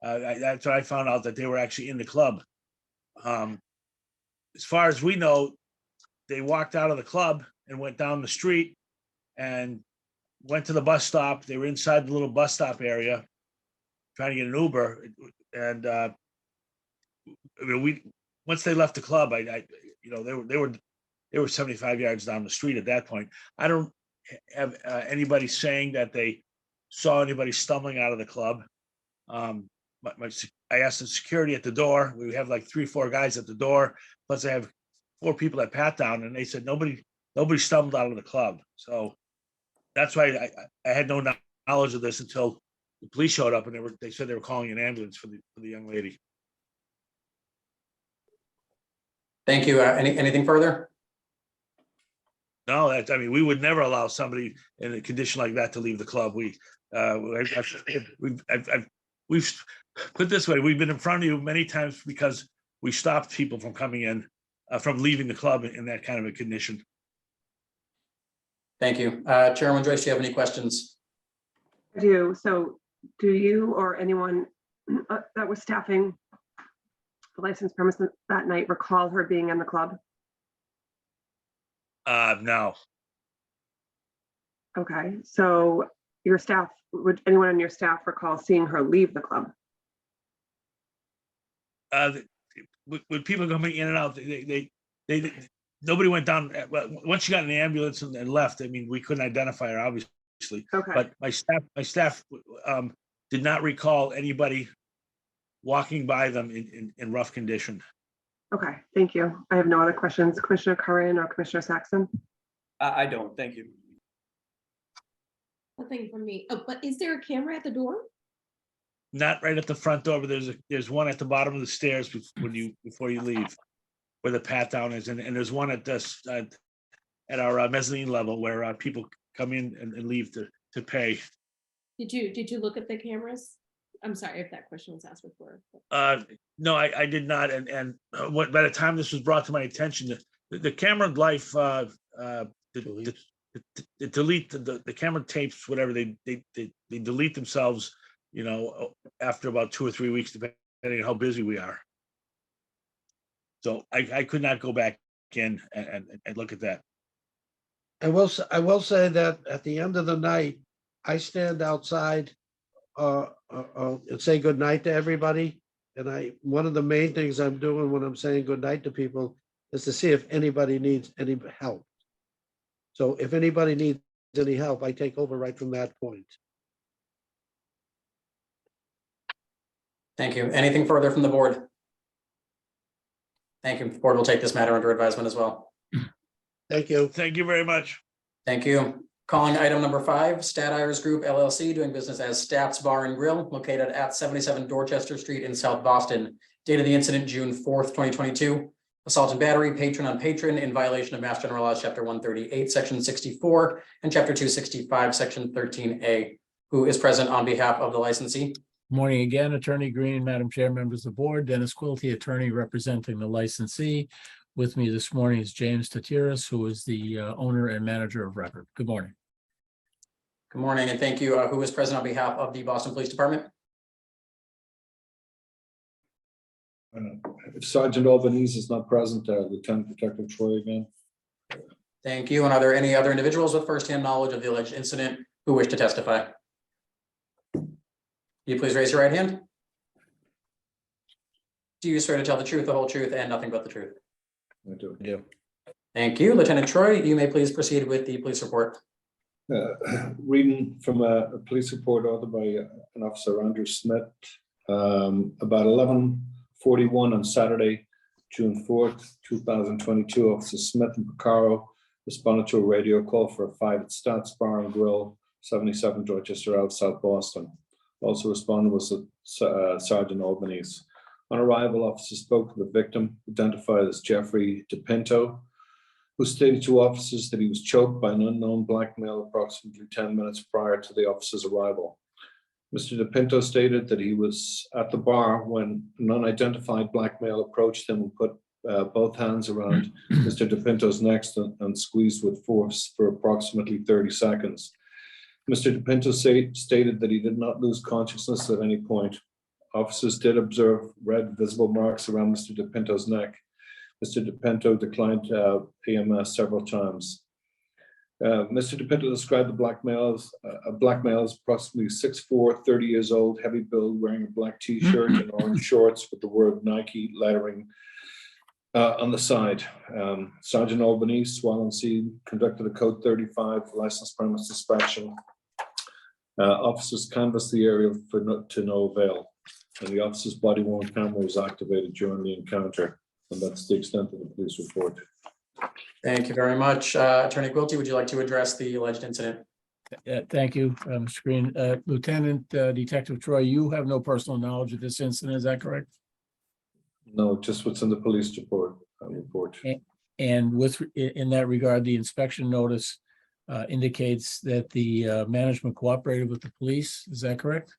that's when I found out that they were actually in the club. As far as we know, they walked out of the club and went down the street and went to the bus stop. They were inside the little bus stop area trying to get an Uber. And I mean, once they left the club, they were 75 yards down the street at that point. I don't have anybody saying that they saw anybody stumbling out of the club. I asked the security at the door. We have like 3-4 guys at the door. Plus I have 4 people at pat down, and they said nobody stumbled out of the club. So that's why I had no knowledge of this until the police showed up, and they said they were calling an ambulance for the young lady. Thank you. Anything further? No, I mean, we would never allow somebody in a condition like that to leave the club. We've put it this way, we've been in front of you many times because we stopped people from coming in, from leaving the club in that kind of a condition. Thank you. Chairman Joyce, do you have any questions? I do. So do you or anyone that was staffing the licensed premises that night recall her being in the club? No. Okay, so your staff, would anyone on your staff recall seeing her leave the club? With people coming in and out, nobody went down. Once she got in the ambulance and left, I mean, we couldn't identify her, obviously. Okay. But my staff did not recall anybody walking by them in rough condition. Okay, thank you. I have no other questions. Commissioner Curran or Commissioner Saxon? I don't, thank you. Nothing from me. Oh, but is there a camera at the door? Not right at the front door, but there's one at the bottom of the stairs before you leave, where the pat down is, and there's one at this at our mezzanine level where people come in and leave to pay. Did you look at the cameras? I'm sorry if that question was asked before. No, I did not. And what, by the time this was brought to my attention, the camera life, delete the camera tapes, whatever they delete themselves, after about 2 or 3 weeks, depending on how busy we are. So I could not go back in and look at that. I will say that at the end of the night, I stand outside and say goodnight to everybody. And one of the main things I'm doing when I'm saying goodnight to people is to see if anybody needs any help. So if anybody needs any help, I take over right from that point. Thank you. Anything further from the board? Thank you. The board will take this matter under advisement as well. Thank you. Thank you very much. Thank you. Calling item number 5, Statiers Group LLC, doing business as Stats Bar and Grill, located at 77 Dorchester Street in South Boston. Date of the incident, June 4th, 2022. Assault and battery, patron on patron, in violation of Mass General Laws, Chapter 138, Section 64, and Chapter 265, Section 13A. Who is present on behalf of the licensee? Morning again, Attorney Green, Madam Chair, members of the board, Dennis Quilty, attorney representing the licensee. With me this morning is James Tatiris, who is the owner and manager of record. Good morning. Good morning, and thank you. Who is present on behalf of the Boston Police Department? If Sergeant Albanese is not present, Lieutenant Detective Troy again. Thank you. And are there any other individuals with firsthand knowledge of the alleged incident who wish to testify? Will you please raise your right hand? Do you swear to tell the truth, the whole truth, and nothing but the truth? I do. Yeah. Thank you. Lieutenant Troy, you may please proceed with the police report. Reading from a police report authored by an officer, Andrew Smith, about 11:41 on Saturday, June 4th, 2022, Officer Smith and Picaro responded to a radio call for a fight at Stats Bar and Grill, 77 Dorchester Ave, South Boston. Also responding was Sergeant Albanese. On arrival, officers spoke to the victim, identified as Jeffrey DePinto, who stated to officers that he was choked by an unknown black male approximately 10 minutes prior to the officer's arrival. Mr. DePinto stated that he was at the bar when an unidentified black male approached him and put both hands around Mr. DePinto's neck and squeezed with force for approximately 30 seconds. Mr. DePinto stated that he did not lose consciousness at any point. Officers did observe red visible marks around Mr. DePinto's neck. Mr. DePinto declined EMS several times. Mr. DePinto described the black male as approximately 6'4", 30 years old, heavy build, wearing a black t-shirt and orange shorts with the word Nike lettering on the side. Sergeant Albanese, Swallow Sea, conducted a code 35 license premise inspection. Officers canvassed the area to no avail, and the officer's body-worn camera was activated during the encounter, and that's the extent of the police report. Thank you very much. Attorney Quilty, would you like to address the alleged incident? Thank you, Mr. Green. Lieutenant Detective Troy, you have no personal knowledge of this incident, is that correct? No, just what's in the police report. And in that regard, the inspection notice indicates that the management cooperated with the police, is that correct?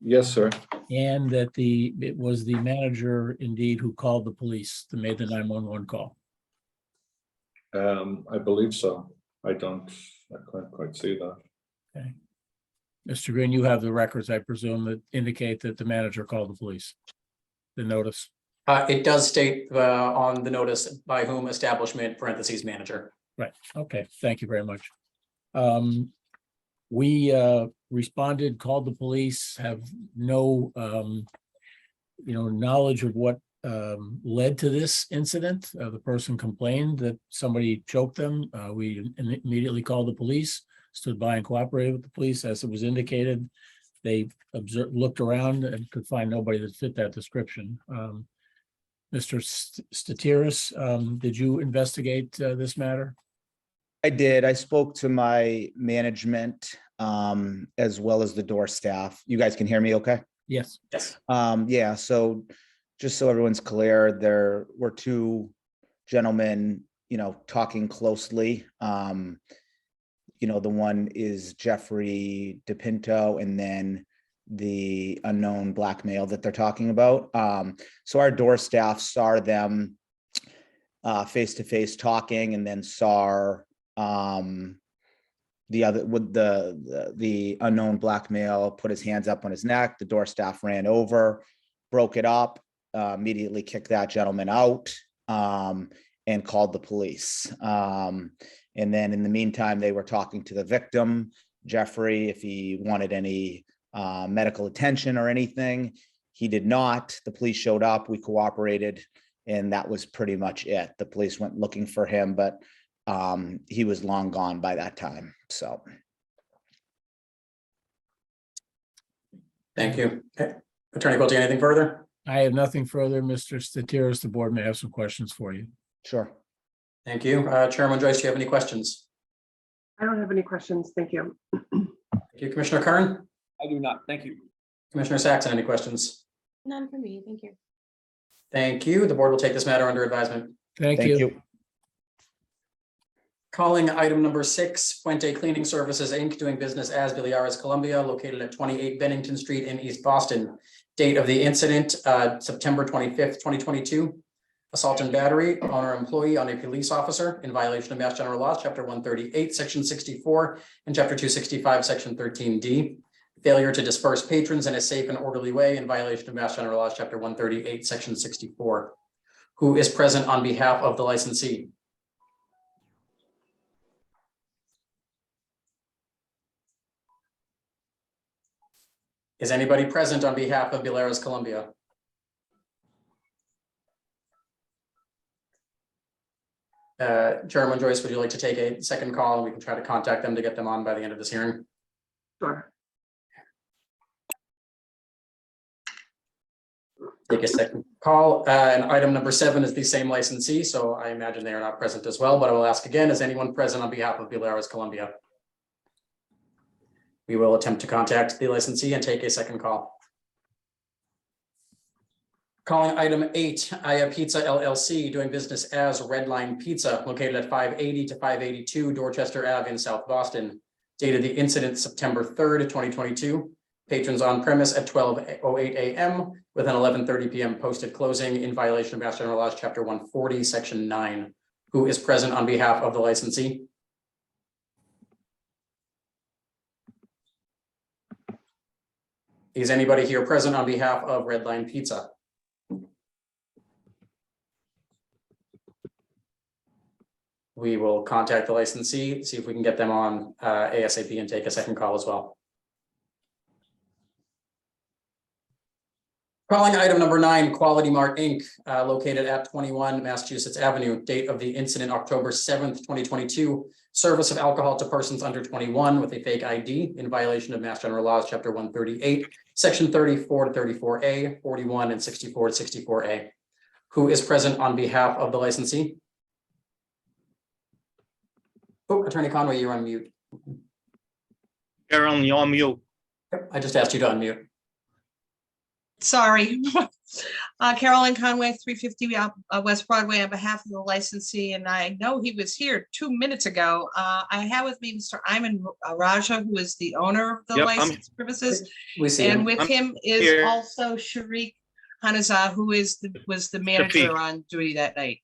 Yes, sir. And that it was the manager indeed who called the police, that made the 911 call. I believe so. I can't quite see that. Okay. Mr. Green, you have the records, I presume, that indicate that the manager called the police, the notice. It does state on the notice by whom establishment parentheses manager. Right, okay, thank you very much. We responded, called the police, have no knowledge of what led to this incident. The person complained that somebody choked them. We immediately called the police, stood by and cooperated with the police as it was indicated. They looked around and could find nobody that fit that description. Mr. Statiris, did you investigate this matter? I did. I spoke to my management as well as the door staff. You guys can hear me okay? Yes. Yes. Yeah, so just so everyone's clear, there were two gentlemen, talking closely. The one is Jeffrey DePinto, and then the unknown black male that they're talking about. So our door staff saw them face-to-face talking, and then saw the unknown black male put his hands up on his neck. The door staff ran over, broke it up, immediately kicked that gentleman out. and called the police. And then in the meantime, they were talking to the victim, Jeffrey, if he wanted any medical attention or anything. He did not. The police showed up, we cooperated, and that was pretty much it. The police went looking for him, but he was long gone by that time, so. Thank you. Okay. Attorney Quilty, anything further? I have nothing further. Mr. Statiris, the board may have some questions for you. Sure. Thank you. Chairman Joyce, do you have any questions? I don't have any questions. Thank you. Thank you. Commissioner Kern? I do not. Thank you. Commissioner Saxon, any questions? None for me, thank you. Thank you. The board will take this matter under advisement. Thank you. Calling item number 6, Puente Cleaning Services, Inc., doing business as Biliaris Columbia, located at 28 Bennington Street in East Boston. Date of the incident, September 25th, 2022. Assault and battery, owner employee on a police officer in violation of Mass General Laws, Chapter 138, Section 64, and Chapter 265, Section 13D. Failure to disperse patrons in a safe and orderly way in violation of Mass General Laws, Chapter 138, Section 64. Who is present on behalf of the licensee? Is anybody present on behalf of Biliaris Columbia? Chairman Joyce, would you like to take a second call and we can try to contact them to get them on by the end of this hearing? Sure. Take a second call. And item number 7 is the same licensee, so I imagine they are not present as well, but I will ask again, is anyone present on behalf of Biliaris Columbia? We will attempt to contact the licensee and take a second call. Calling item 8, Aya Pizza LLC, doing business as Redline Pizza, located at 580 to 582 Dorchester Ave in South Boston. Dated the incident September 3rd, 2022. Patrons on premise at 12:08 a.m. with an 11:30 p.m. posted closing in violation of Mass General Laws, Chapter 140, Section 9. Who is present on behalf of the licensee? Is anybody here present on behalf of Redline Pizza? We will contact the licensee, see if we can get them on ASAP and take a second call as well. Calling item number 9, Quality Mart Inc., located at 21 Massachusetts Avenue. Date of the incident, October 7th, 2022. Service of alcohol to persons under 21 with a fake ID in violation of Mass General Laws, Chapter 138, Section 34 to 34A, 41, and 64 to 64A. Who is present on behalf of the licensee? Oh, Attorney Conway, you're on mute. Carolyn, you're on mute. Yep, I just asked you to unmute. Sorry. Carolyn Conway, 350 West Broadway, on behalf of the licensee, and I know he was here 2 minutes ago. I have with me Mr. Ayman Raja, who is the owner of the Yep, licensed premises. We see And him. with him here. is also Sharik Hanaza, who was the manager on duty that night.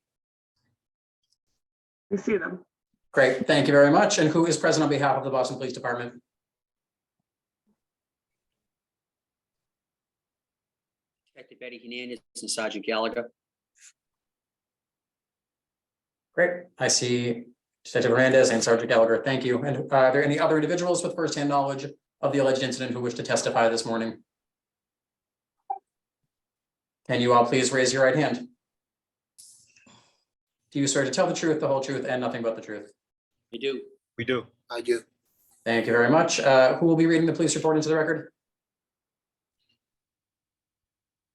We see them. Great, thank you very much. And who is present on behalf of the Boston Police Department? Detective Eddie Hernandez and Sergeant Gallagher. Great, I see Detective Hernandez and Sergeant Gallagher. Thank you. And are there any other individuals with firsthand knowledge of the alleged incident who wish to testify this morning? Can you all please raise your right hand? Do you swear to tell the truth, the whole truth, and nothing but the truth? You do. We do. I do. Thank you very much. Who will be reading the police report into the record?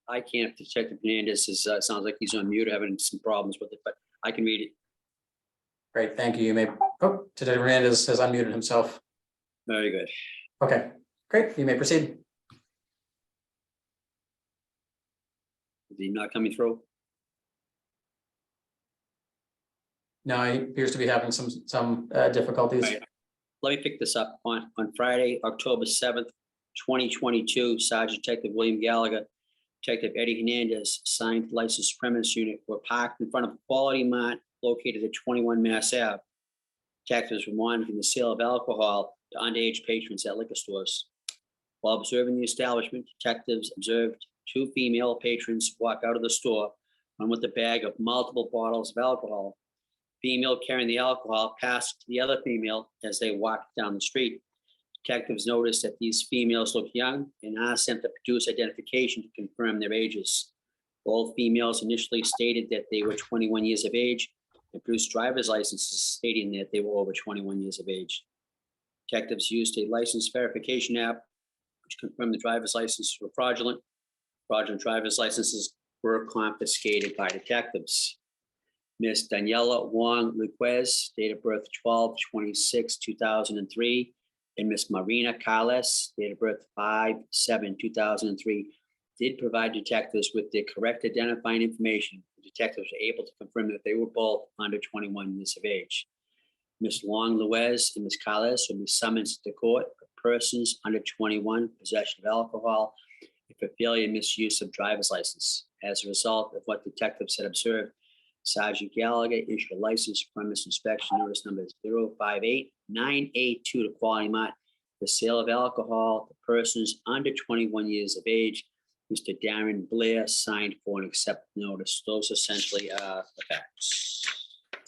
I can't. Detective Hernandez is, sounds like he's on mute, having some problems with it, but I can read it. Great, thank you. You may, oh, Detective Hernandez has unmuted himself. Very good. Okay, great. You may proceed. Is he not coming through? No, he appears to be having some difficulties. Right. Let me pick this up. On Friday, October 7th, 2022, Sergeant Detective William Gallagher, Detective Eddie Hernandez, signed licensed premise unit were parked in front of Quality Mart located at 21 Mass Ave. Detectives were monitoring the sale of alcohol to underage patrons at liquor stores. While observing the establishment, detectives observed 2 female patrons walk out of the store one with a bag of multiple bottles of alcohol. Female carrying the alcohol passed to the other female as they walked down the street. Detectives noticed that these females looked young and asked them to produce identification to confirm their ages. Both females initially stated that they were 21 years of age and produced driver's licenses stating that they were over 21 years of age. Detectives used a license verification app which confirmed the driver's licenses were fraudulent. Fraudulent driver's licenses were confiscated by detectives. Miss Daniela Wong Luquez, date of birth 12/26/2003, and Miss Marina Carles, date of birth 5/7/2003, did provide detectives with the correct identifying information. The detectives were able to confirm that they were both under 21 years of age. Miss Long Luez and Miss Carles will be summoned to court for persons under 21, possession of alcohol, and for failure and misuse of driver's license. As a result of what detectives had observed, Sergeant Gallagher issued a license premise inspection notice number 058982 to Quality Mart for sale of alcohol to persons under 21 years of age. Mr. Darren Blair signed for an accept notice. Those essentially are the facts.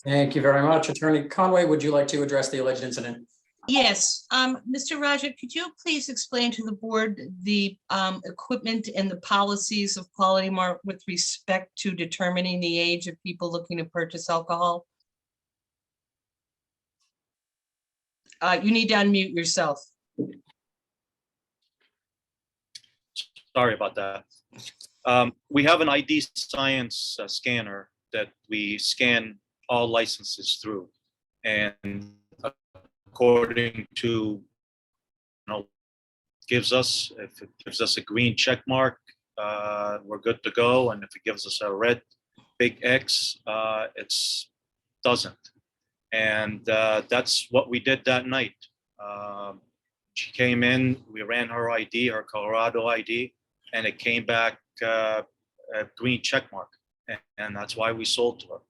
Thank you very much. Attorney Conway, would you like to address the alleged incident? Yes, Mr. Raja, could you please explain to the board the equipment and the policies of Quality Mart with respect to determining the age of people looking to purchase alcohol? You need to unmute yourself. Sorry about that. We have an ID Science scanner that we scan all licenses through. And according to, if it gives us a green check mark, we're good to go. And if it gives us a red big X, it's doesn't. And that's what we did that night. She came in, we ran her ID, her Colorado ID, and it came back a green check mark. And that's why we sold to her.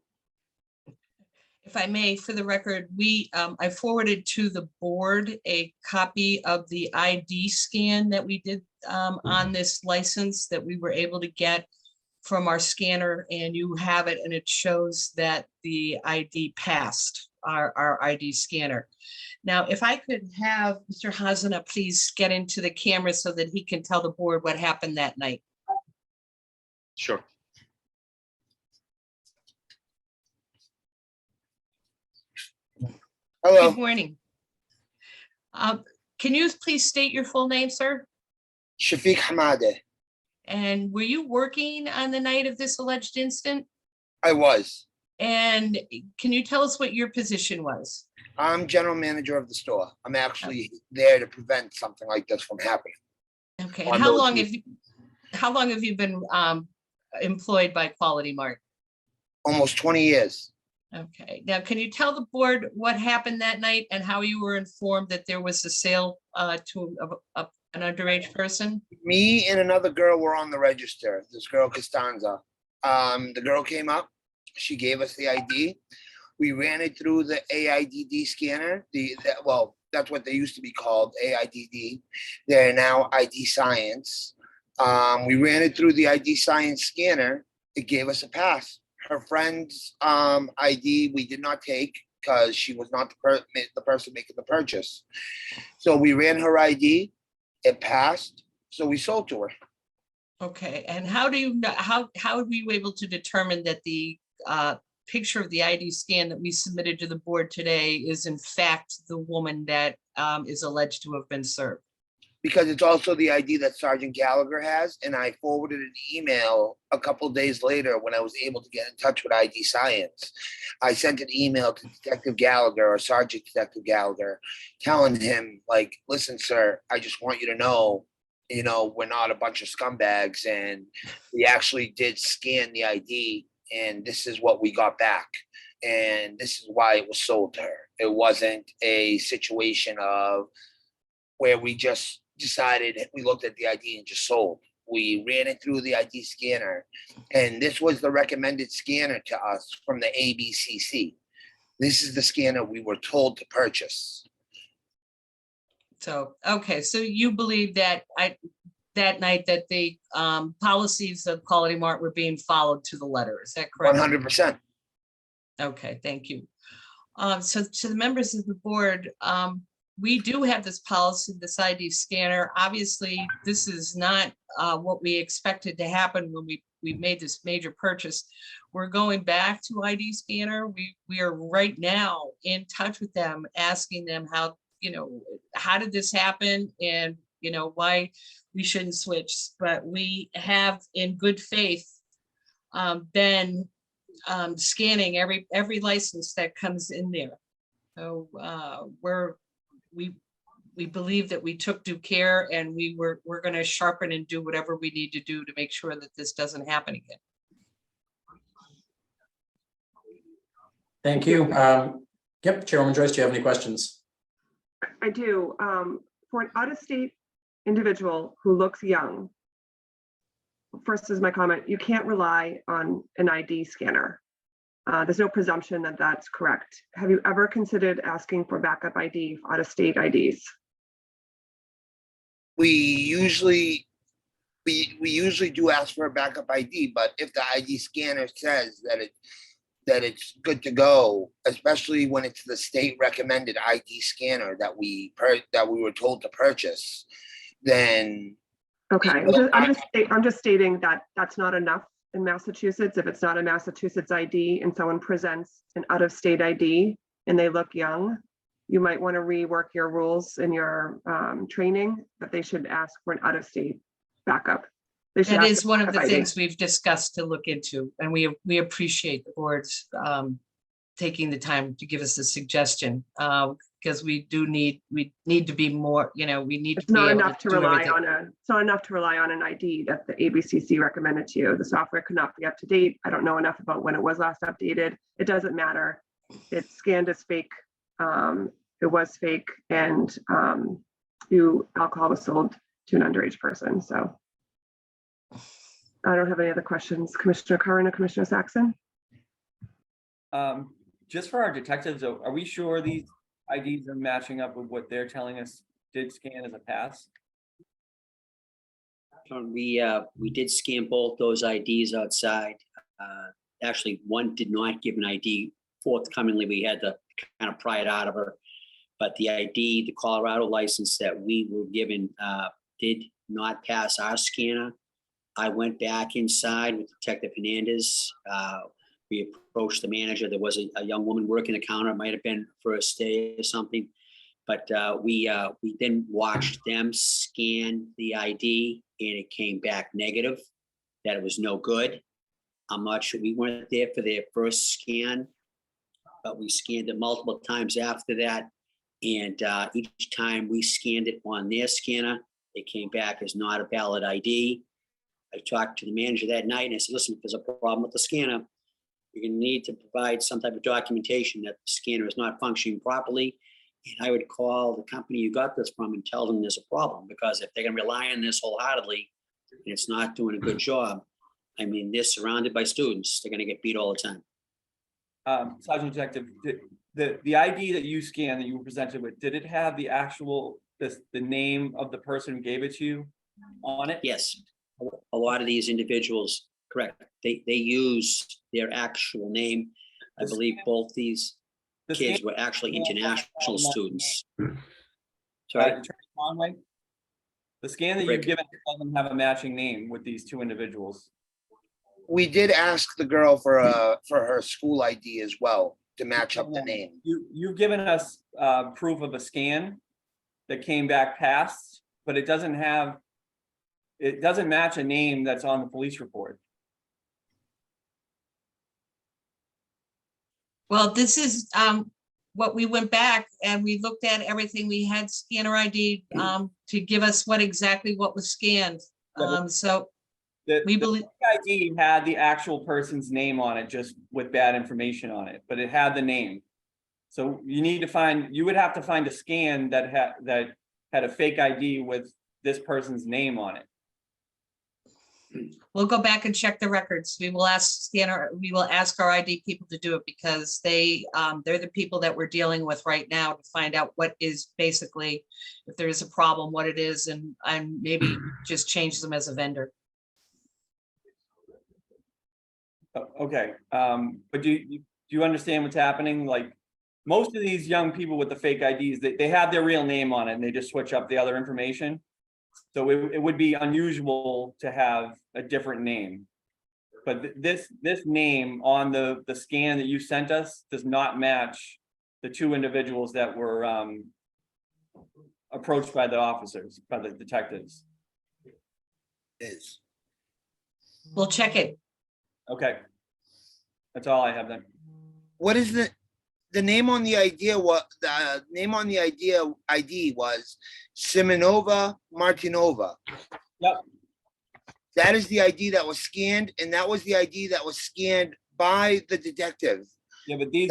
If I may, for the record, I forwarded to the board a copy of the ID scan that we did on this license that we were able to get from our scanner, and you have it, and it shows that the ID passed our ID scanner. Now, if I could have Mr. Hazana please get into the camera so that he can tell the board what happened that night. Sure. Hello. Good morning. Can you please state your full name, sir? Shafiq Hamade. And were you working on the night of this alleged incident? I was. And can you tell us what your position was? I'm general manager of the store. I'm actually there to prevent something like this from happening. Okay, On and how those long days. have you been employed by Quality Mart? Almost 20 years. Okay, now can you tell the board what happened that night and how you were informed that there was a sale to an underage person? Me and another girl were on the register. This girl Costanza. The girl came up. She gave us the ID. We ran it through the AIDD scanner. Well, that's what they used to be called, AIDD. They're now ID Science. We ran it through the ID Science scanner. It gave us a pass. Her friend's ID we did not take because she was not the person making the purchase. So we ran her ID. It passed. So we sold to her. Okay, and how do you know, how were you able to determine that the picture of the ID scan that we submitted to the board today is in fact the woman that is alleged to have been served? Because it's also the ID that Sergeant Gallagher has, and I forwarded an email a couple days later when I was able to get in touch with ID Science. I sent an email to Detective Gallagher or Sergeant Detective Gallagher telling him, like, listen, sir, I just want you to know, we're not a bunch of scumbags, and we actually did scan the ID, and this is what we got back. And this is why it was sold to her. It wasn't a situation of where we just decided, we looked at the ID and just sold. We ran it through the ID scanner, and this was the recommended scanner to us from the ABCC. This is the scanner we were told to purchase. So, okay, so you believe that that night that the policies of Quality Mart were being followed to the letter. Is that correct? 100%. Okay, thank you. So to the members of the board, we do have this policy, this ID scanner. Obviously, this is not what we expected to happen when we made this major purchase. We're going back to ID scanner. We are right now in touch with them, asking them how, how did this happen, and why we shouldn't switch. But we have, in good faith, been scanning every license that comes in there. So we believe that we took due care, and we're going to sharpen and do whatever we need to do to make sure that this doesn't happen again. Thank you. Yep, Chairwoman Joyce, do you have any questions? I do. For an out-of-state individual who looks young, first is my comment, you can't rely on an ID scanner. There's no presumption that that's correct. Have you ever considered asking for backup ID for out-of-state IDs? We usually do ask for a backup ID, but if the ID scanner says that it's good to go, especially when it's the state recommended ID scanner that we were told to purchase, then okay, I'm just stating that that's not enough in Massachusetts. If it's not a Massachusetts ID and someone presents an out-of-state ID and they look young, you might want to rework your rules and your training that they should ask for an out-of-state backup. That is one of the things we've discussed to look into, and we appreciate the board's taking the time to give us a suggestion, because we need to be more, we need It's to be not able enough to do rely everything. on it's not enough to rely on an ID that the ABCC recommended to you. The software could not be up to date. I don't know enough about when it was last updated. It doesn't matter. It's scanned as fake. It was fake, and alcohol was sold to an underage person. So I don't have any other questions. Commissioner Curran or Commissioner Saxon? Just for our detectives, are we sure these IDs are matching up with what they're telling us did scan as a pass? We did scan both those IDs outside. Actually, one did not give an ID forthcomingly. We had to kind of pry it out of her. But the ID, the Colorado license that we were given, did not pass our scanner. I went back inside with Detective Hernandez. We approached the manager. There was a young woman working the counter. It might have been first day or something. But we then watched them scan the ID, and it came back negative, that it was no good. I'm not sure, we weren't there for their first scan, but we scanned it multiple times after that. And each time we scanned it on their scanner, it came back as not a valid ID. I talked to the manager that night and I said, listen, if there's a problem with the scanner, you're going to need to provide some type of documentation that the scanner is not functioning properly. And I would call the company you got this from and tell them there's a problem, because if they're going to rely on this wholeheartedly and it's not doing a good job, I mean, they're surrounded by students. They're going to get beat all the time. Sergeant Detective, the ID that you scanned, that you were presented with, did it have the actual, the name of the person who gave it to you on it? Yes, a lot of these individuals, correct, they use their actual name. I believe both these kids were actually international students. Sorry? Attorney Conway, the scan that you've given doesn't have a matching name with these two individuals. We did ask the girl for her school ID as well to match up the name. You've given us proof of a scan that came back passed, but it doesn't match a name that's on the police report. Well, this is what we went back and we looked at everything. We had scanner ID to give us exactly what was scanned. So we believe the ID had the actual person's name on it, just with bad information on it, but it had the name. So you would have to find a scan that had a fake ID with this person's name on it. We'll go back and check the records. We will ask our ID people to do it because they're the people that we're dealing with right now to find out what is basically, if there is a problem, what it is, and maybe just change them as a vendor. Okay, but do you understand what's happening? Like, most of these young people with the fake IDs, they have their real name on it and they just switch up the other information. So it would be unusual to have a different name. But this name on the scan that you sent us does not match the two individuals that were approached by the officers, by the detectives. Is. We'll check it. Okay. That's all I have then. What is the name on the idea? What the name on the ID was Simonova Martinova. Yep. That is the ID that was scanned, and that was the ID that was scanned by the detective. Yeah, but these.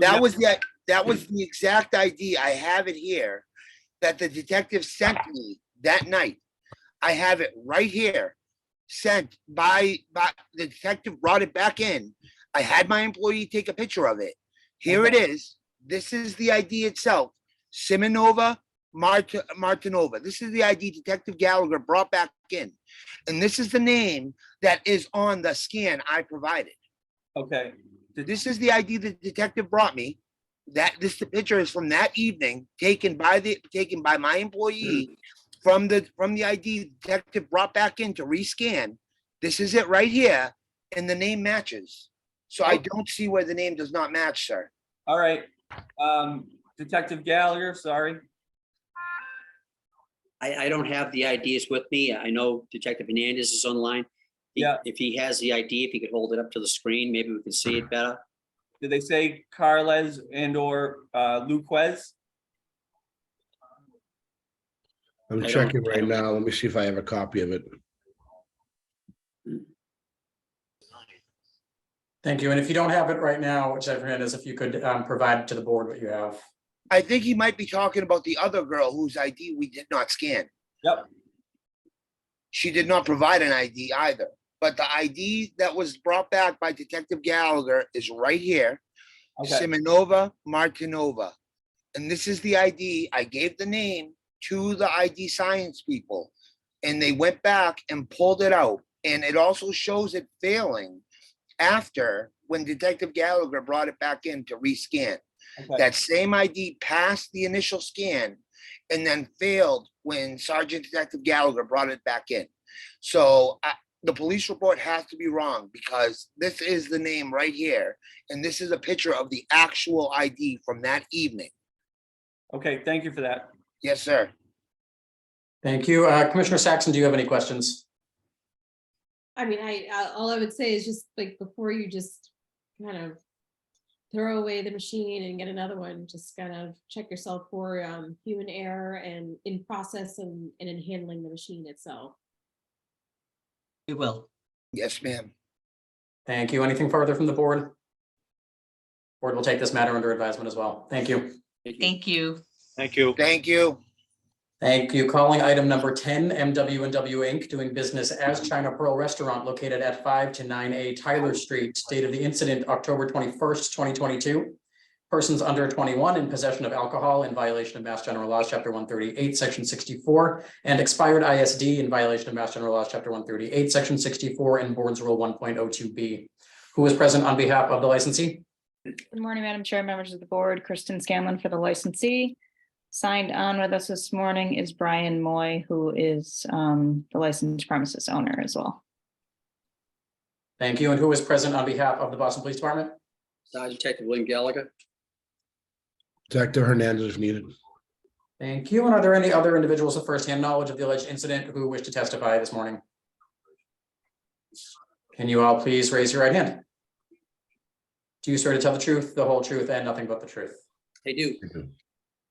That was the exact ID. I have it here that the detective sent me that night. I have it right here, sent by the detective, brought it back in. I had my employee take a picture of it. Here it is. This is the ID itself. Simonova Martinova. This is the ID Detective Gallagher brought back in. And this is the name that is on the scan I provided. Okay. This is the ID the detective brought me. The picture is from that evening, taken by my employee from the ID detective brought back in to rescan. This is it right here, and the name matches. So I don't see where the name does not match, sir. All right. Detective Gallagher, sorry. I don't have the IDs with me. I know Detective Hernandez is online. Yeah. If he has the ID, if he could hold it up to the screen, maybe we can see it better. Did they say Carles and/or Luquez? I'm I checking don't- right now. Let me see if I have a copy of it. Thank you. And if you don't have it right now, Detective Hernandez, if you could provide to the board what you have. I think he might be talking about the other girl whose ID we did not scan. Yep. She did not provide an ID either, but the ID that was brought back by Detective Gallagher is right here. Okay. Simonova Martinova. And this is the ID. I gave the name to the ID science people, and they went back and pulled it out. And it also shows it failing after when Detective Gallagher brought it back in to rescan. Okay. That same ID passed the initial scan and then failed when Sergeant Detective Gallagher brought it back in. So the police report has to be wrong because this is the name right here. And this is a picture of the actual ID from that evening. Okay, thank you for that. Yes, sir. Thank you. Commissioner Saxon, do you have any questions? I mean, all I would say is just like, before you just kind of throw away the machine and get another one, just kind of check yourself for human error and in process and in handling the machine itself. We will. Yes, ma'am. Thank you. Anything further from the board? Board will take this matter under advisement as well. Thank you. Thank you. Thank you. Thank you. Thank you. Calling item number 10, MW&W Inc., doing business as China Pearl Restaurant located at 5 to 9A Tyler Street. Date of the incident, October 21st, 2022. Persons under 21 in possession of alcohol in violation of Mass General Laws, Chapter 138, Section 64, and expired ISD in violation of Mass General Laws, Chapter 138, Section 64, and Board's Rule 1.02B. Who is present on behalf of the licensee? Good morning, Madam Chair, members of the board. Kristen Scanlon for the licensee. Signed on with us this morning is Brian Moy, who is the licensed premises owner as well. Thank you. And who is present on behalf of the Boston Police Department? Sergeant Detective William Gallagher. Detective Hernandez is needed. Thank you. And are there any other individuals with firsthand knowledge of the alleged incident who wish to testify this morning? Can you all please raise your right hand? Do you swear to tell the truth, the whole truth, and nothing but the truth? I do.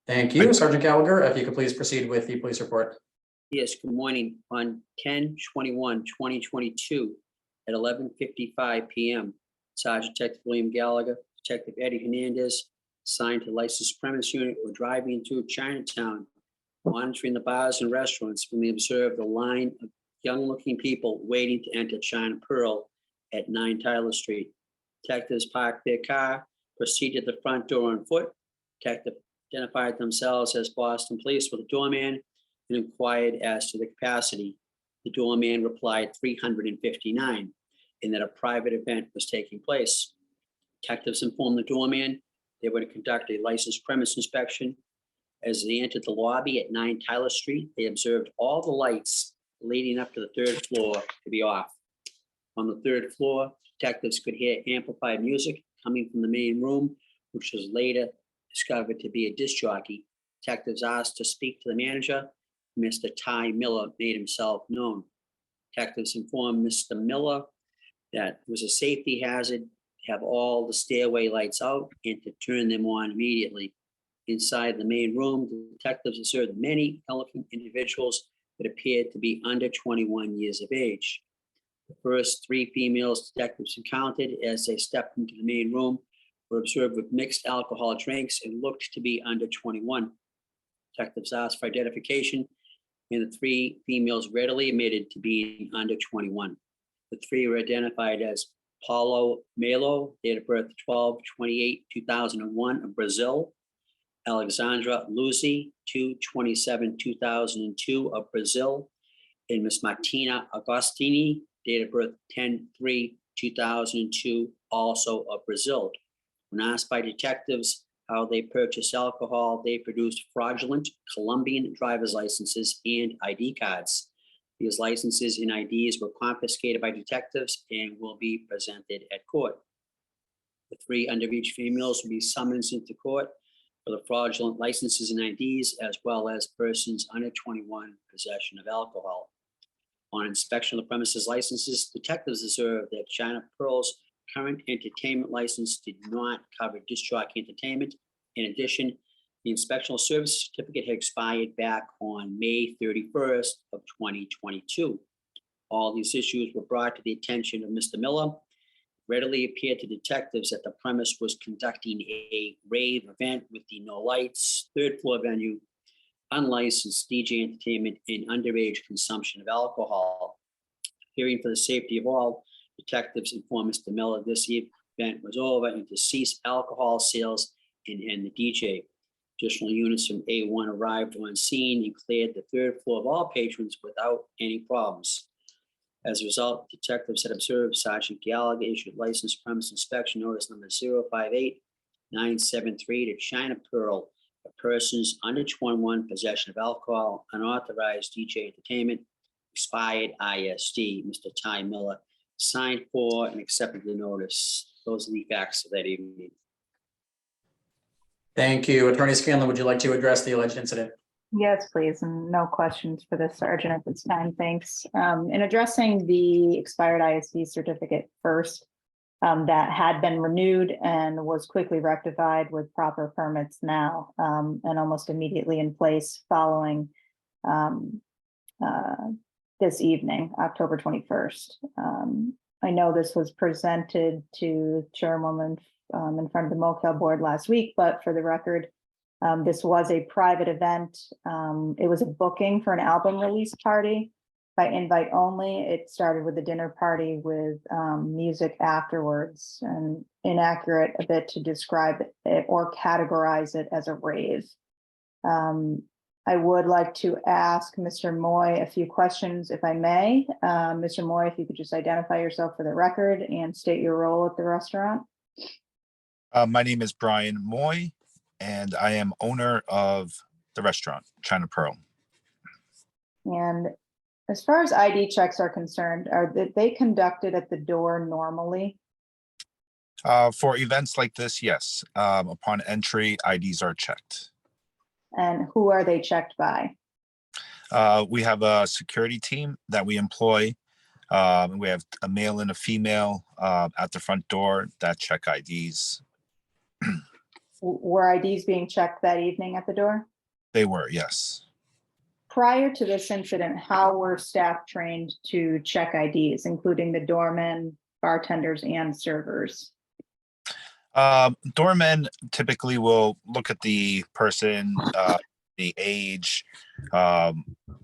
Thank you. Sergeant Gallagher, if you could please proceed with the police report. Yes, good morning. On 10/21/2022 at 11:55 p.m., Sergeant Detective William Gallagher, Detective Eddie Hernandez, assigned to licensed premise unit, were driving through Chinatown, monitoring the bars and restaurants when they observed a line of young-looking people waiting to enter China Pearl at 9 Tyler Street. Detectives parked their car, proceeded to the front door on foot. Detective identified themselves as Boston Police with a doorman and inquired as to the capacity. The doorman replied 359, and that a private event was taking place. Detectives informed the doorman they were to conduct a licensed premise inspection. As they entered the lobby at 9 Tyler Street, they observed all the lights leading up to the 3rd floor to be off. On the 3rd floor, detectives could hear amplified music coming from the main room, which was later discovered to be a disc jockey. Detectives asked to speak to the manager. Mr. Ty Miller made himself known. Detectives informed Mr. Miller that it was a safety hazard to have all the stairway lights out and to turn them on immediately. Inside the main room, the detectives observed many elderly individuals that appeared to be under 21 years of age. The first 3 females detectives encountered as they stepped into the main room were observed with mixed alcohol drinks and looked to be under 21. Detectives asked for identification, and the 3 females readily admitted to being under 21. The 3 were identified as Paulo Melo, date of birth 12/28/2001 of Brazil; Alexandra Luzzi, 2/27/2002 of Brazil; and Miss Martina Agostini, date of birth 10/3/2002, also of Brazil. When asked by detectives how they purchased alcohol, they produced fraudulent Colombian driver's licenses and ID cards. These licenses and IDs were confiscated by detectives and will be presented at court. The 3 underage females will be summoned into court for the fraudulent licenses and IDs, as well as persons under 21 possession of alcohol. On inspection of the premises licenses, detectives observed that China Pearl's current entertainment license did not cover disc jockey entertainment. In addition, the inspectional service certificate had expired back on May 31st of 2022. All these issues were brought to the attention of Mr. Miller. Readily appeared to detectives that the premise was conducting a rave event with the no lights, 3rd floor venue, unlicensed DJ entertainment, and underage consumption of alcohol. Fearing for the safety of all, detectives informed Mr. Miller this event was over and to cease alcohol sales and end the DJ. Additional units from A1 arrived on scene and cleared the 3rd floor of all patrons without any problems. As a result, detectives had observed Sergeant Gallagher issued license premise inspection notice number 058973 to China Pearl for persons under 21 possession of alcohol, unauthorized DJ entertainment, expired ISD. Mr. Ty Miller signed for and accepted the notice. Those are the facts of that evening. Thank you. Attorney Scanlon, would you like to address the alleged incident? Yes, please, and no questions for the sergeant at this time, thanks. In addressing the expired ISD certificate first, that had been renewed and was quickly rectified with proper permits now, and almost immediately in place following this evening, October 21st. I know this was presented to Chairwoman in front of the Motel Board last week, but for the record, this was a private event. It was a booking for an album release party by invite only. It started with a dinner party with music afterwards, and inaccurate a bit to describe it or categorize it as a rave. I would like to ask Mr. Moy a few questions, if I may. Mr. Moy, if you could just identify yourself for the record and state your role at the restaurant. My name is Brian Moy, and I am owner of the restaurant, China Pearl. And as far as ID checks are concerned, are they conducted at the door normally? For events like this, yes. Upon entry, IDs are checked. And who are they checked by? We have a security team that we employ. We have a male and a female at the front door that check IDs. Were IDs being checked that evening at the door? They were, yes. Prior to this incident, how were staff trained to check IDs, including the doormen, bartenders, and servers? Doormen typically will look at the person, the age,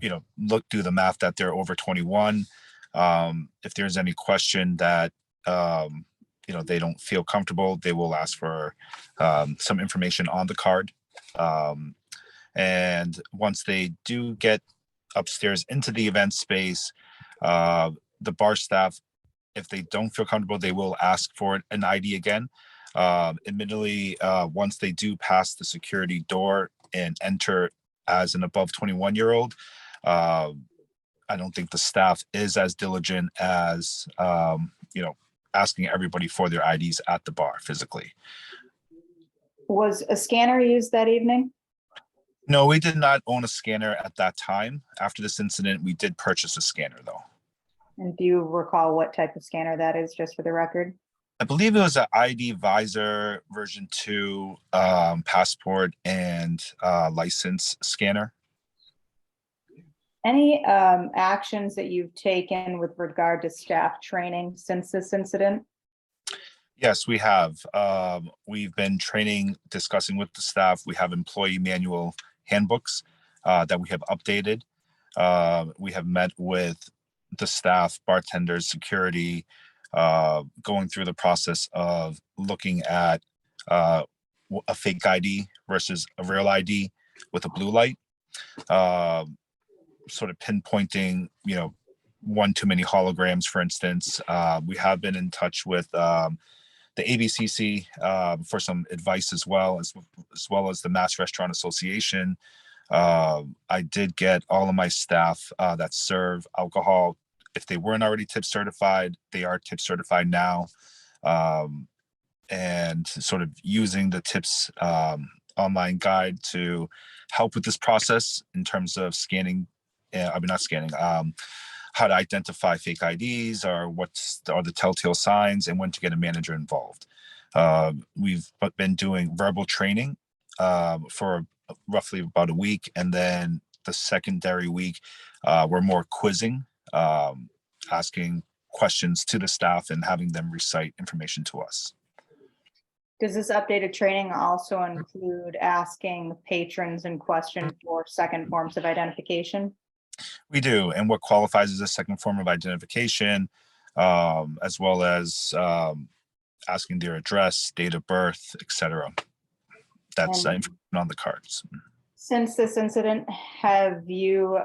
do the math that they're over 21. If there's any question that, they don't feel comfortable, they will ask for some information on the card. And once they do get upstairs into the event space, the bar staff, if they don't feel comfortable, they will ask for an ID again. Admittedly, once they do pass the security door and enter as an above 21-year-old, I don't think the staff is as diligent as, asking everybody for their IDs at the bar physically. Was a scanner used that evening? No, we did not own a scanner at that time. After this incident, we did purchase a scanner though. And do you recall what type of scanner that is, just for the record? I believe it was an ID Visor version 2 passport and license scanner. Any actions that you've taken with regard to staff training since this incident? Yes, we have. We've been training, discussing with the staff. We have employee manual handbooks that we have updated. We have met with the staff, bartenders, security, going through the process of looking at a fake ID versus a real ID with a blue light, sort of pinpointing, one too many holograms, for instance. We have been in touch with the ABCC for some advice as well as the Mass Restaurant Association. I did get all of my staff that serve alcohol, if they weren't already tip certified, they are tip certified now. And sort of using the tips online guide to help with this process in terms of scanning, not scanning, how to identify fake IDs or what are the telltale signs and when to get a manager involved. We've been doing verbal training for roughly about a week. And then the secondary week, we're more quizzing, asking questions to the staff and having them recite information to us. Does this updated training also include asking patrons in question for second forms of identification? We do, and what qualifies as a second form of identification, as well as asking their address, date of birth, etc. That's information on the cards. Since this incident, have you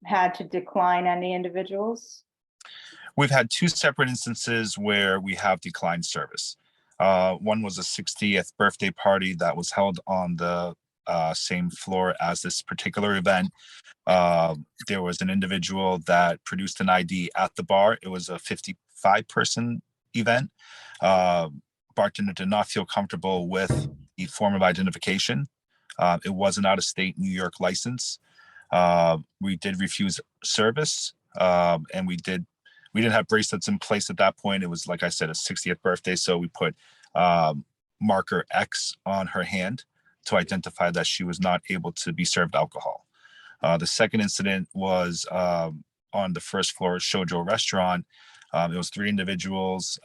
had to decline any individuals? We've had two separate instances where we have declined service. One was a 60th birthday party that was held on the same floor as this particular event. There was an individual that produced an ID at the bar. It was a 55-person event. Bartender did not feel comfortable with the form of identification. It was an out-of-state New York license. We did refuse service, and we didn't have bracelets in place at that point. It was, like I said, a 60th birthday, so we put marker X on her hand to identify that she was not able to be served alcohol. The second incident was on the first floor of Shoujo Restaurant. It was 3 individuals.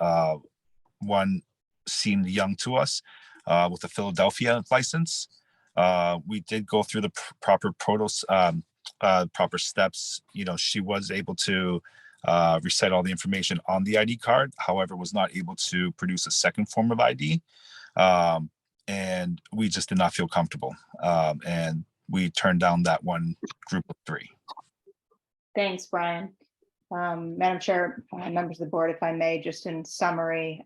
One seemed young to us with a Philadelphia license. We did go through the proper proper steps. She was able to recite all the information on the ID card, however, was not able to produce a second form of ID. And we just did not feel comfortable. And we turned down that one group of 3. Thanks, Brian. Madam Chair, members of the board, if I may, just in summary,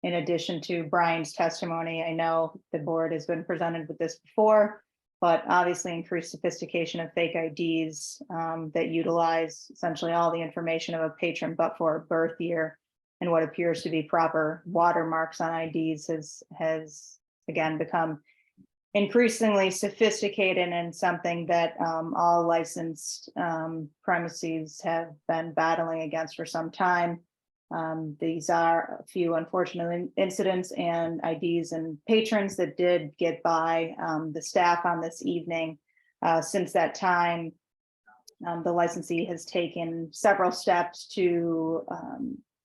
in addition to Brian's testimony, I know the board has been presented with this before, but obviously increased sophistication of fake IDs that utilize essentially all the information of a patron but for a birth year and what appears to be proper watermarks on IDs has again become increasingly sophisticated and something that all licensed premises have been battling against for some time. These are a few unfortunate incidents and IDs and patrons that did get by the staff on this evening. Since that time, the licensee has taken several steps to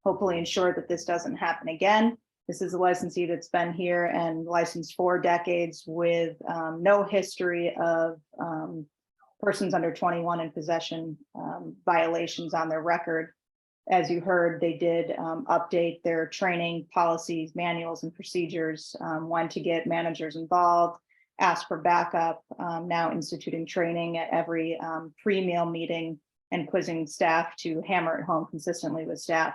hopefully ensure that this doesn't happen again. This is a licensee that's been here and licensed 4 decades with no history of persons under 21 in possession violations on their record. As you heard, they did update their training policies, manuals, and procedures, when to get managers involved, ask for backup, now instituting training at every pre-meal meeting and quizzing staff to hammer it home consistently with staff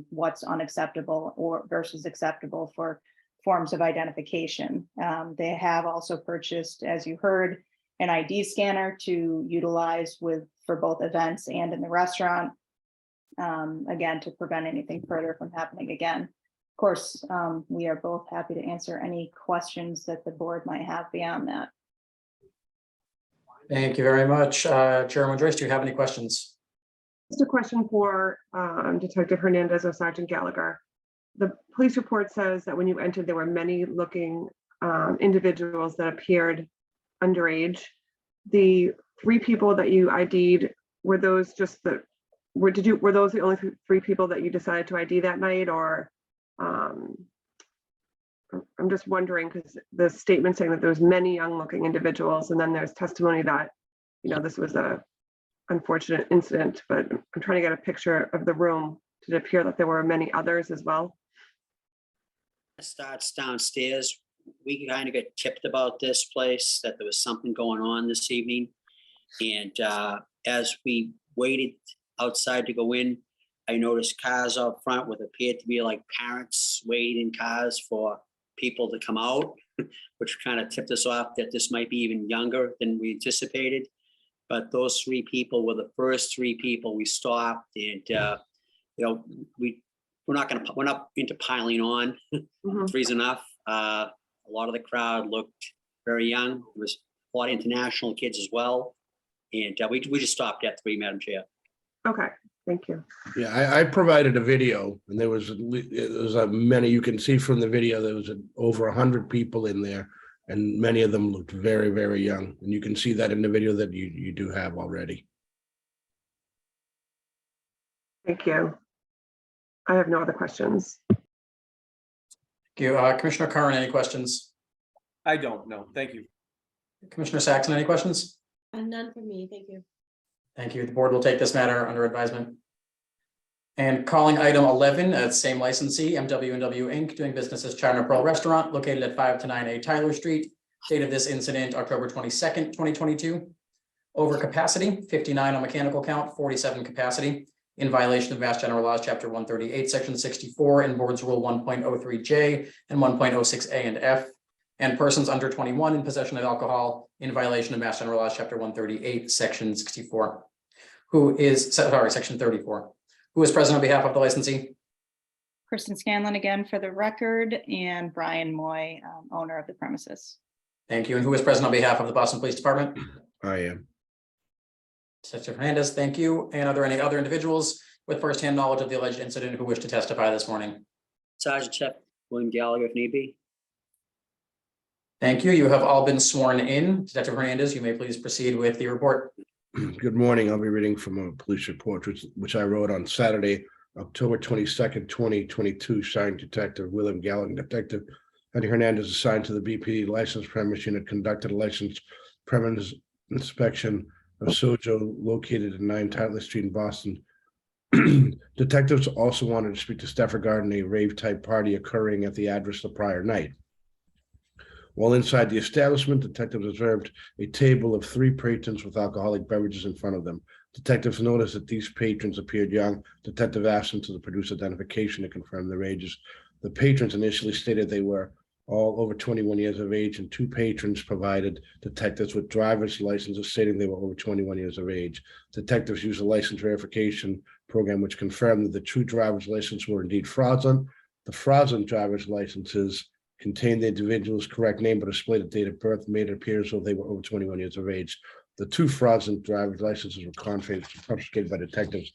what's unacceptable or versus acceptable for forms of identification. They have also purchased, as you heard, an ID scanner to utilize for both events and in the restaurant. Again, to prevent anything further from happening again. Of course, we are both happy to answer any questions that the board might have beyond that. Thank you very much. Chairman Joyce, do you have any questions? Just a question for Detective Hernandez or Sergeant Gallagher. The police report says that when you entered, there were many looking individuals that appeared underage. The 3 people that you ID'd, were those just were those the only 3 people that you decided to ID that night, or I'm just wondering, because the statement saying that there's many young looking individuals, and then there's testimony that, you know, this was a unfortunate incident, but I'm trying to get a picture of the room. Did it appear that there were many others as well? Starts downstairs. We kind of got tipped about this place, that there was something going on this evening. And as we waited outside to go in, I noticed cars out front with appeared to be like parents waiting in cars for people to come out, which kind of tipped us off that this might be even younger than we anticipated. But those 3 people were the first 3 people we stopped, and you know, we're not into piling on. 3's enough. A lot of the crowd looked very young. There was a lot of international kids as well, and we just stopped at 3, Madam Chair. Okay, thank you. Yeah, I provided a video, and there was many, you can see from the video, there was over 100 people in there, and many of them looked very, very young. And you can see that in the video that you do have already. Thank you. I have no other questions. Thank you. Commissioner Curran, any questions? I don't know. Thank you. Commissioner Saxon, any questions? None for me, thank you. Thank you. The board will take this matter under advisement. And calling item 11, same licensee, MW&W Inc., doing business as China Pearl Restaurant, located at 5 to 9A Tyler Street. Date of this incident, October 22nd, 2022. Over capacity, 59 on mechanical count, 47 capacity, in violation of Mass General Laws, Chapter 138, Section 64, and Board's Rule 1.03J and 1.06A and F. And persons under 21 in possession of alcohol in violation of Mass General Laws, Chapter 138, Section 64. Section 34. Who is present on behalf of the licensee? Kristen Scanlon again for the record, and Brian Moy, owner of the premises. Thank you. And who is present on behalf of the Boston Police Department? I am. Detective Hernandez, thank you. And are there any other individuals with firsthand knowledge of the alleged incident who wish to testify this morning? Sergeant William Gallagher, if need be. Thank you. You have all been sworn in. Detective Hernandez, you may please proceed with the report. Good morning. I'll be reading from a police report, which I wrote on Saturday, October 22nd, 2022, signed Detective William Gallagher. Detective Eddie Hernandez, assigned to the BPD licensed premise unit, conducted a licensed premise inspection of Sojo located at 9 Tyler Street in Boston. Detectives also wanted to speak to Steph regarding a rave type party occurring at the address the prior night. While inside the establishment, detectives observed a table of 3 patrons with alcoholic beverages in front of them. Detectives noticed that these patrons appeared young. Detective asked them to produce identification to confirm their ages. The patrons initially stated they were all over 21 years of age, and 2 patrons provided detectives with driver's licenses stating they were over 21 years of age. Detectives used a license verification program which confirmed that the 2 driver's licenses were indeed fraudulent. The fraudulent driver's licenses contained the individual's correct name but displayed a date of birth, made it appear as though they were over 21 years of age. The 2 fraudulent driver's licenses were confiscated by detectives.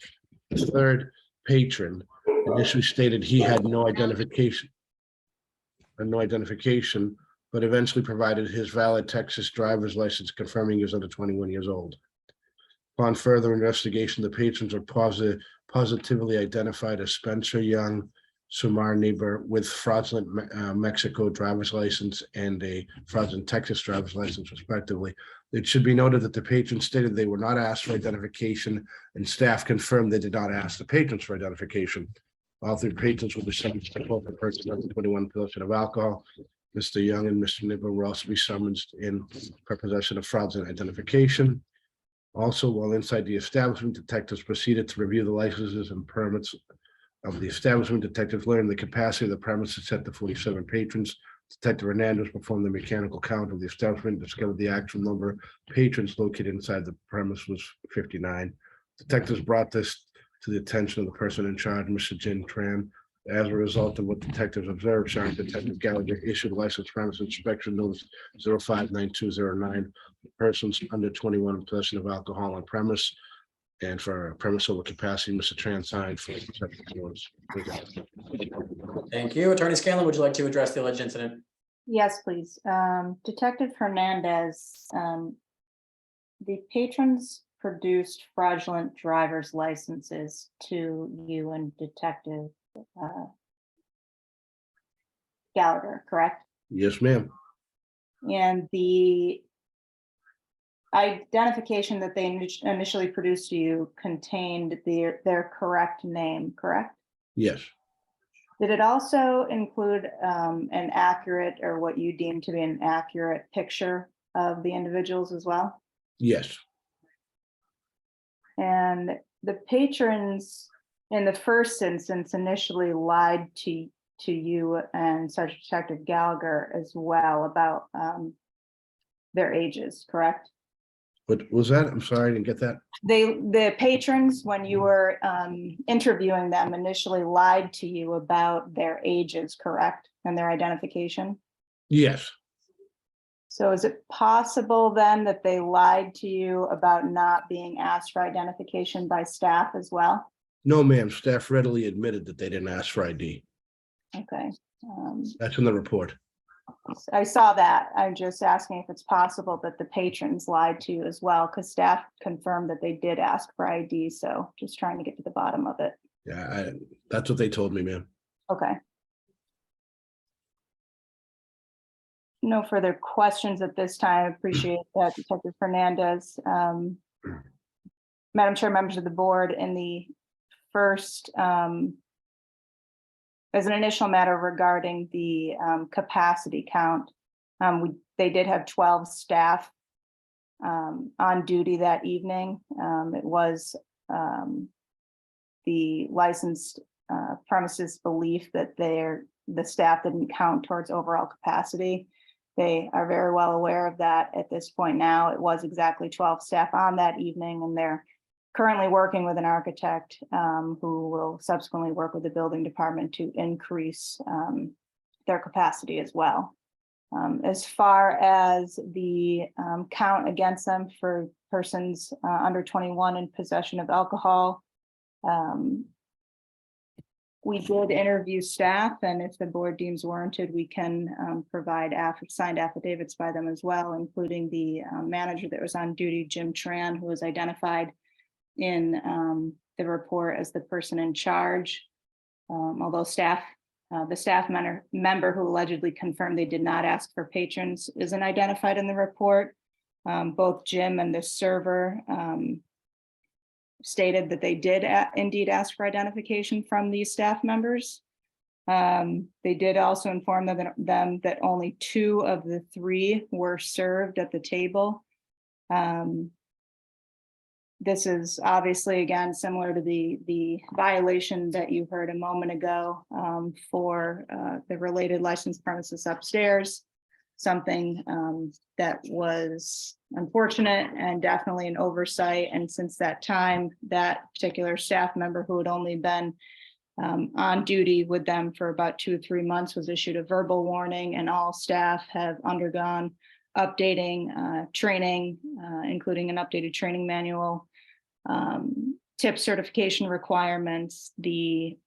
The 3rd patron initially stated he had no identification, but eventually provided his valid Texas driver's license confirming he was under 21 years old. Upon further investigation, the patrons were positively identified as Spencer Young, Sumar Niebuhr with fraudulent Mexico driver's license and a fraudulent Texas driver's license respectively. It should be noted that the patrons stated they were not asked for identification, and staff confirmed they did not ask the patrons for identification. All three patrons will be summoned to court for purchase of 21 possession of alcohol. Mr. Young and Mr. Niebuhr will also be summoned for possession of fraudulent identification. Also, while inside the establishment, detectives proceeded to review the licenses and permits of the establishment. Detectives learned the capacity of the premises set to 47 patrons. Detective Hernandez performed the mechanical count of the establishment, discovered the actual number of patrons located inside the premise was 59. Detectives brought this to the attention of the person in charge, Mr. Jin Tran. As a result of what detectives observed, Sergeant Detective Gallagher issued license premise inspection notice 059209. Persons under 21 in possession of alcohol on premise. And for premise over capacity, Mr. Tran signed for notice. Thank you. Attorney Scanlon, would you like to address the alleged incident? Yes, please. Detective Hernandez, the patrons produced fraudulent driver's licenses to you and Detective Gallagher, correct? Yes, ma'am. And the identification that they initially produced to you contained their correct name, correct? Yes. Did it also include an accurate, or what you deem to be an accurate picture of the individuals as well? Yes. And the patrons in the first instance initially lied to you and Sergeant Detective Gallagher as well about their ages, correct? What was that? I'm sorry, I didn't get that. The patrons, when you were interviewing them, initially lied to you about their ages, correct? And their identification? Yes. So is it possible then that they lied to you about not being asked for identification by staff as well? No, ma'am. Staff readily admitted that they didn't ask for ID. Okay. That's in the report. I saw that. I'm just asking if it's possible that the patrons lied to you as well, because staff confirmed that they did ask for ID. So just trying to get to the bottom of it. Yeah, that's what they told me, ma'am. Okay. No further questions at this time. Appreciate that, Detective Fernandez. Madam Chair, members of the board, in the first, as an initial matter regarding the capacity count, they did have 12 staff on duty that evening. It was the licensed premises belief that the staff didn't count towards overall capacity. They are very well aware of that at this point now. It was exactly 12 staff on that evening, and they're currently working with an architect who will subsequently work with the building department to increase their capacity as well. As far as the count against them for persons under 21 in possession of alcohol, we did interview staff, and if the board deems warranted, we can provide signed affidavits by them as well, including the manager that was on duty, Jim Tran, who was identified in the report as the person in charge. Although the staff member who allegedly confirmed they did not ask for patrons isn't identified in the report. Both Jim and the server stated that they did indeed ask for identification from these staff members. They did also inform them that only 2 of the 3 were served at the table. This is obviously, again, similar to the violation that you heard a moment ago for the related licensed premises upstairs, something that was unfortunate and definitely an oversight. And since that time, that particular staff member who had only been on duty with them for about 2 or 3 months was issued a verbal warning, and all staff have undergone updating training, including an updated training manual, tip certification requirements. The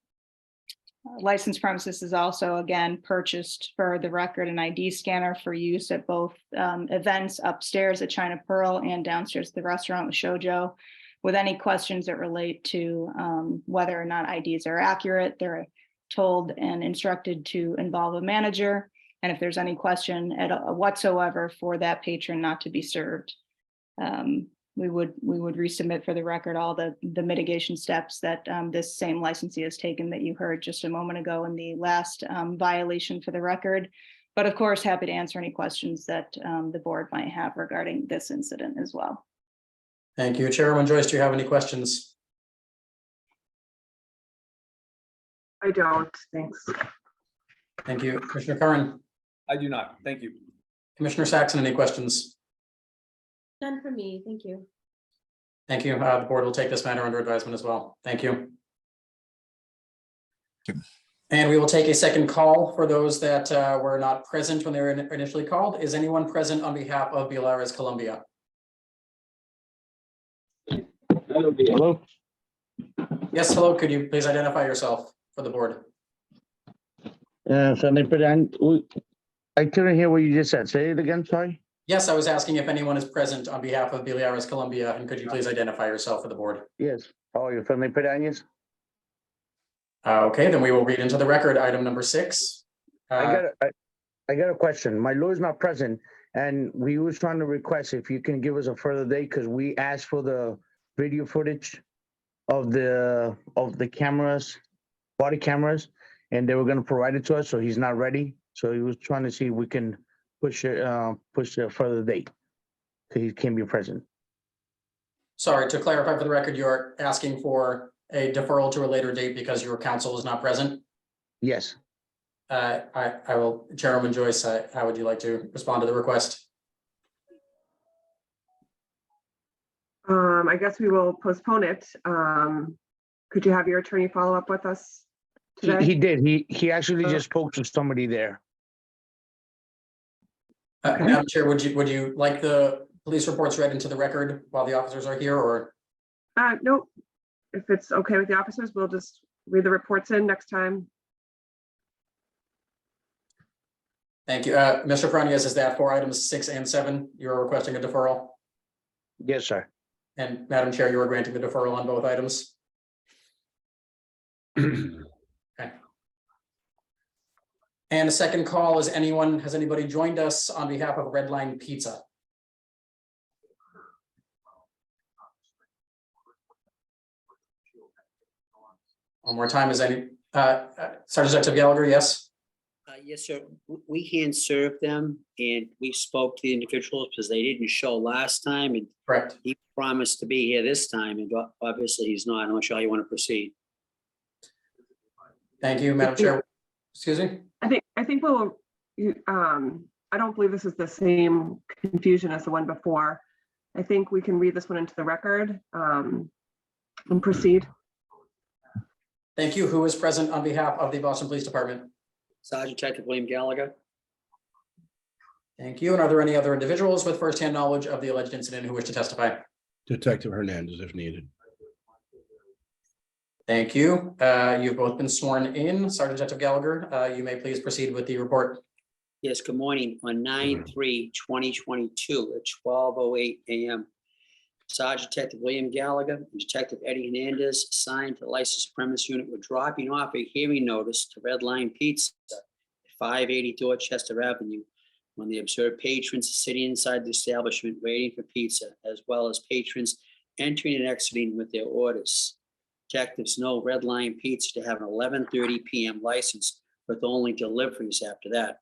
licensed premises is also, again, purchased, for the record, an ID scanner for use at both events upstairs at China Pearl and downstairs at the restaurant with Shoujo. With any questions that relate to whether or not IDs are accurate, they're told and instructed to involve a manager. And if there's any question whatsoever for that patron not to be served, we would resubmit for the record all the mitigation steps that this same licensee has taken that you heard just a moment ago in the last violation for the record. But of course, happy to answer any questions that the board might have regarding this incident as well. Thank you. Chairwoman Joyce, do you have any questions? I don't, thanks. Thank you. Commissioner Curran, I do not. Thank you. Commissioner Saxon, any questions? None for me, thank you. Thank you. The board will take this matter under advisement as well. Thank you. And we will take a second call for those that were not present when they were initially called. Is anyone present on behalf of Bielares Columbia? Hello? Yes, hello. Could you please identify yourself for the board? I couldn't hear what you just said. Say it again, sorry. Yes, I was asking if anyone is present on behalf of Bielares Columbia, and could you please identify yourself for the board? Yes. How are you, Finley Pedañas? Okay, then we will read into the record item number 6. I got a question. My lawyer's not present, and we was trying to request if you can give us a further date, because we asked for the video footage of the cameras, body cameras, and they were going to provide it to us, so he's not ready. So he was trying to see if we can push a further date, because he can't be present. Sorry, to clarify for the record, you're asking for a deferral to a later date because your counsel is not present? Yes. I will, Chairwoman Joyce, how would you like to respond to the request? I guess we will postpone it. Could you have your attorney follow up with us today? He did. He actually just spoke to somebody there. Madam Chair, would you like the police reports read into the record while the officers are here, or? Nope. If it's okay with the officers, we'll just read the reports in next time. Thank you. Mr. Fronius, is that for items 6 and 7? You're requesting a deferral? Yes, sir. And Madam Chair, you are granting the deferral on both items? Okay. And the second call is has anybody joined us on behalf of Redline Pizza? One more time, is any, Sergeant Detective Gallagher, yes? Yes, sir. We hand served them and we spoke to the individuals because they didn't show last time, and correct. He promised to be here this time, and obviously he's not. I'm not sure how you want to proceed. Thank you, Madam Chair. Excuse me? I think we'll, I don't believe this is the same confusion as the one before. I think we can read this one into the record and proceed. Thank you. Who is present on behalf of the Boston Police Department? Sergeant Detective William Gallagher. Thank you. And are there any other individuals with firsthand knowledge of the alleged incident who wish to testify? Detective Hernandez, if needed. Thank you. You've both been sworn in. Sergeant Detective Gallagher, you may please proceed with the report. Yes, good morning. On 9/3/2022 at 12:08 a.m. Sergeant Detective William Gallagher and Detective Eddie Hernandez assigned to the licensed premise unit were dropping off a hearing notice to Redline Pizza at 580 Dorchester Avenue when they observed patrons sitting inside the establishment waiting for pizza, as well as patrons entering and exiting with their orders. Detectives know Redline Pizza to have an 11:30 p.m. license with only deliveries after that.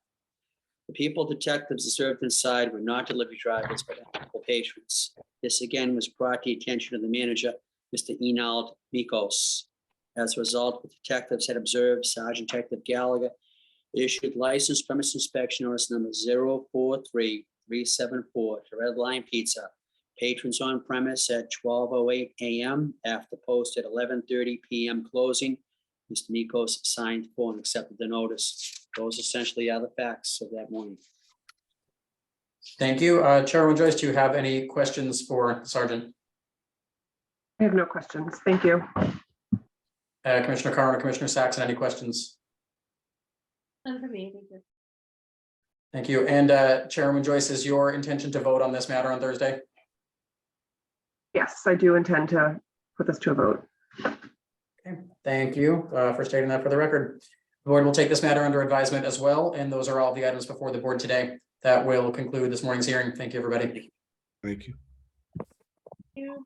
The people detectives observed inside were not delivery drivers, but actual patrons. This again was brought to the attention of the manager, Mr. Enald Mikos. As a result, the detectives had observed Sergeant Detective Gallagher issued license premise inspection notice number 043374 to Redline Pizza. Patrons on premise at 12:08 a.m. after post at 11:30 p.m. closing. Mr. Mikos signed for and accepted the notice. Those essentially are the facts of that morning. Thank you. Chairwoman Joyce, do you have any questions for Sergeant? I have no questions. Thank you. Commissioner Carr or Commissioner Saxon, any questions? None for me, thank you. Thank you. And Chairwoman Joyce, is your intention to vote on this matter on Thursday? Yes, I do intend to put this to a vote. Okay, thank you for stating that for the record. The board will take this matter under advisement as well, and those are all the items before the board today. That will conclude this morning's hearing. Thank you, everybody. Thank you. You.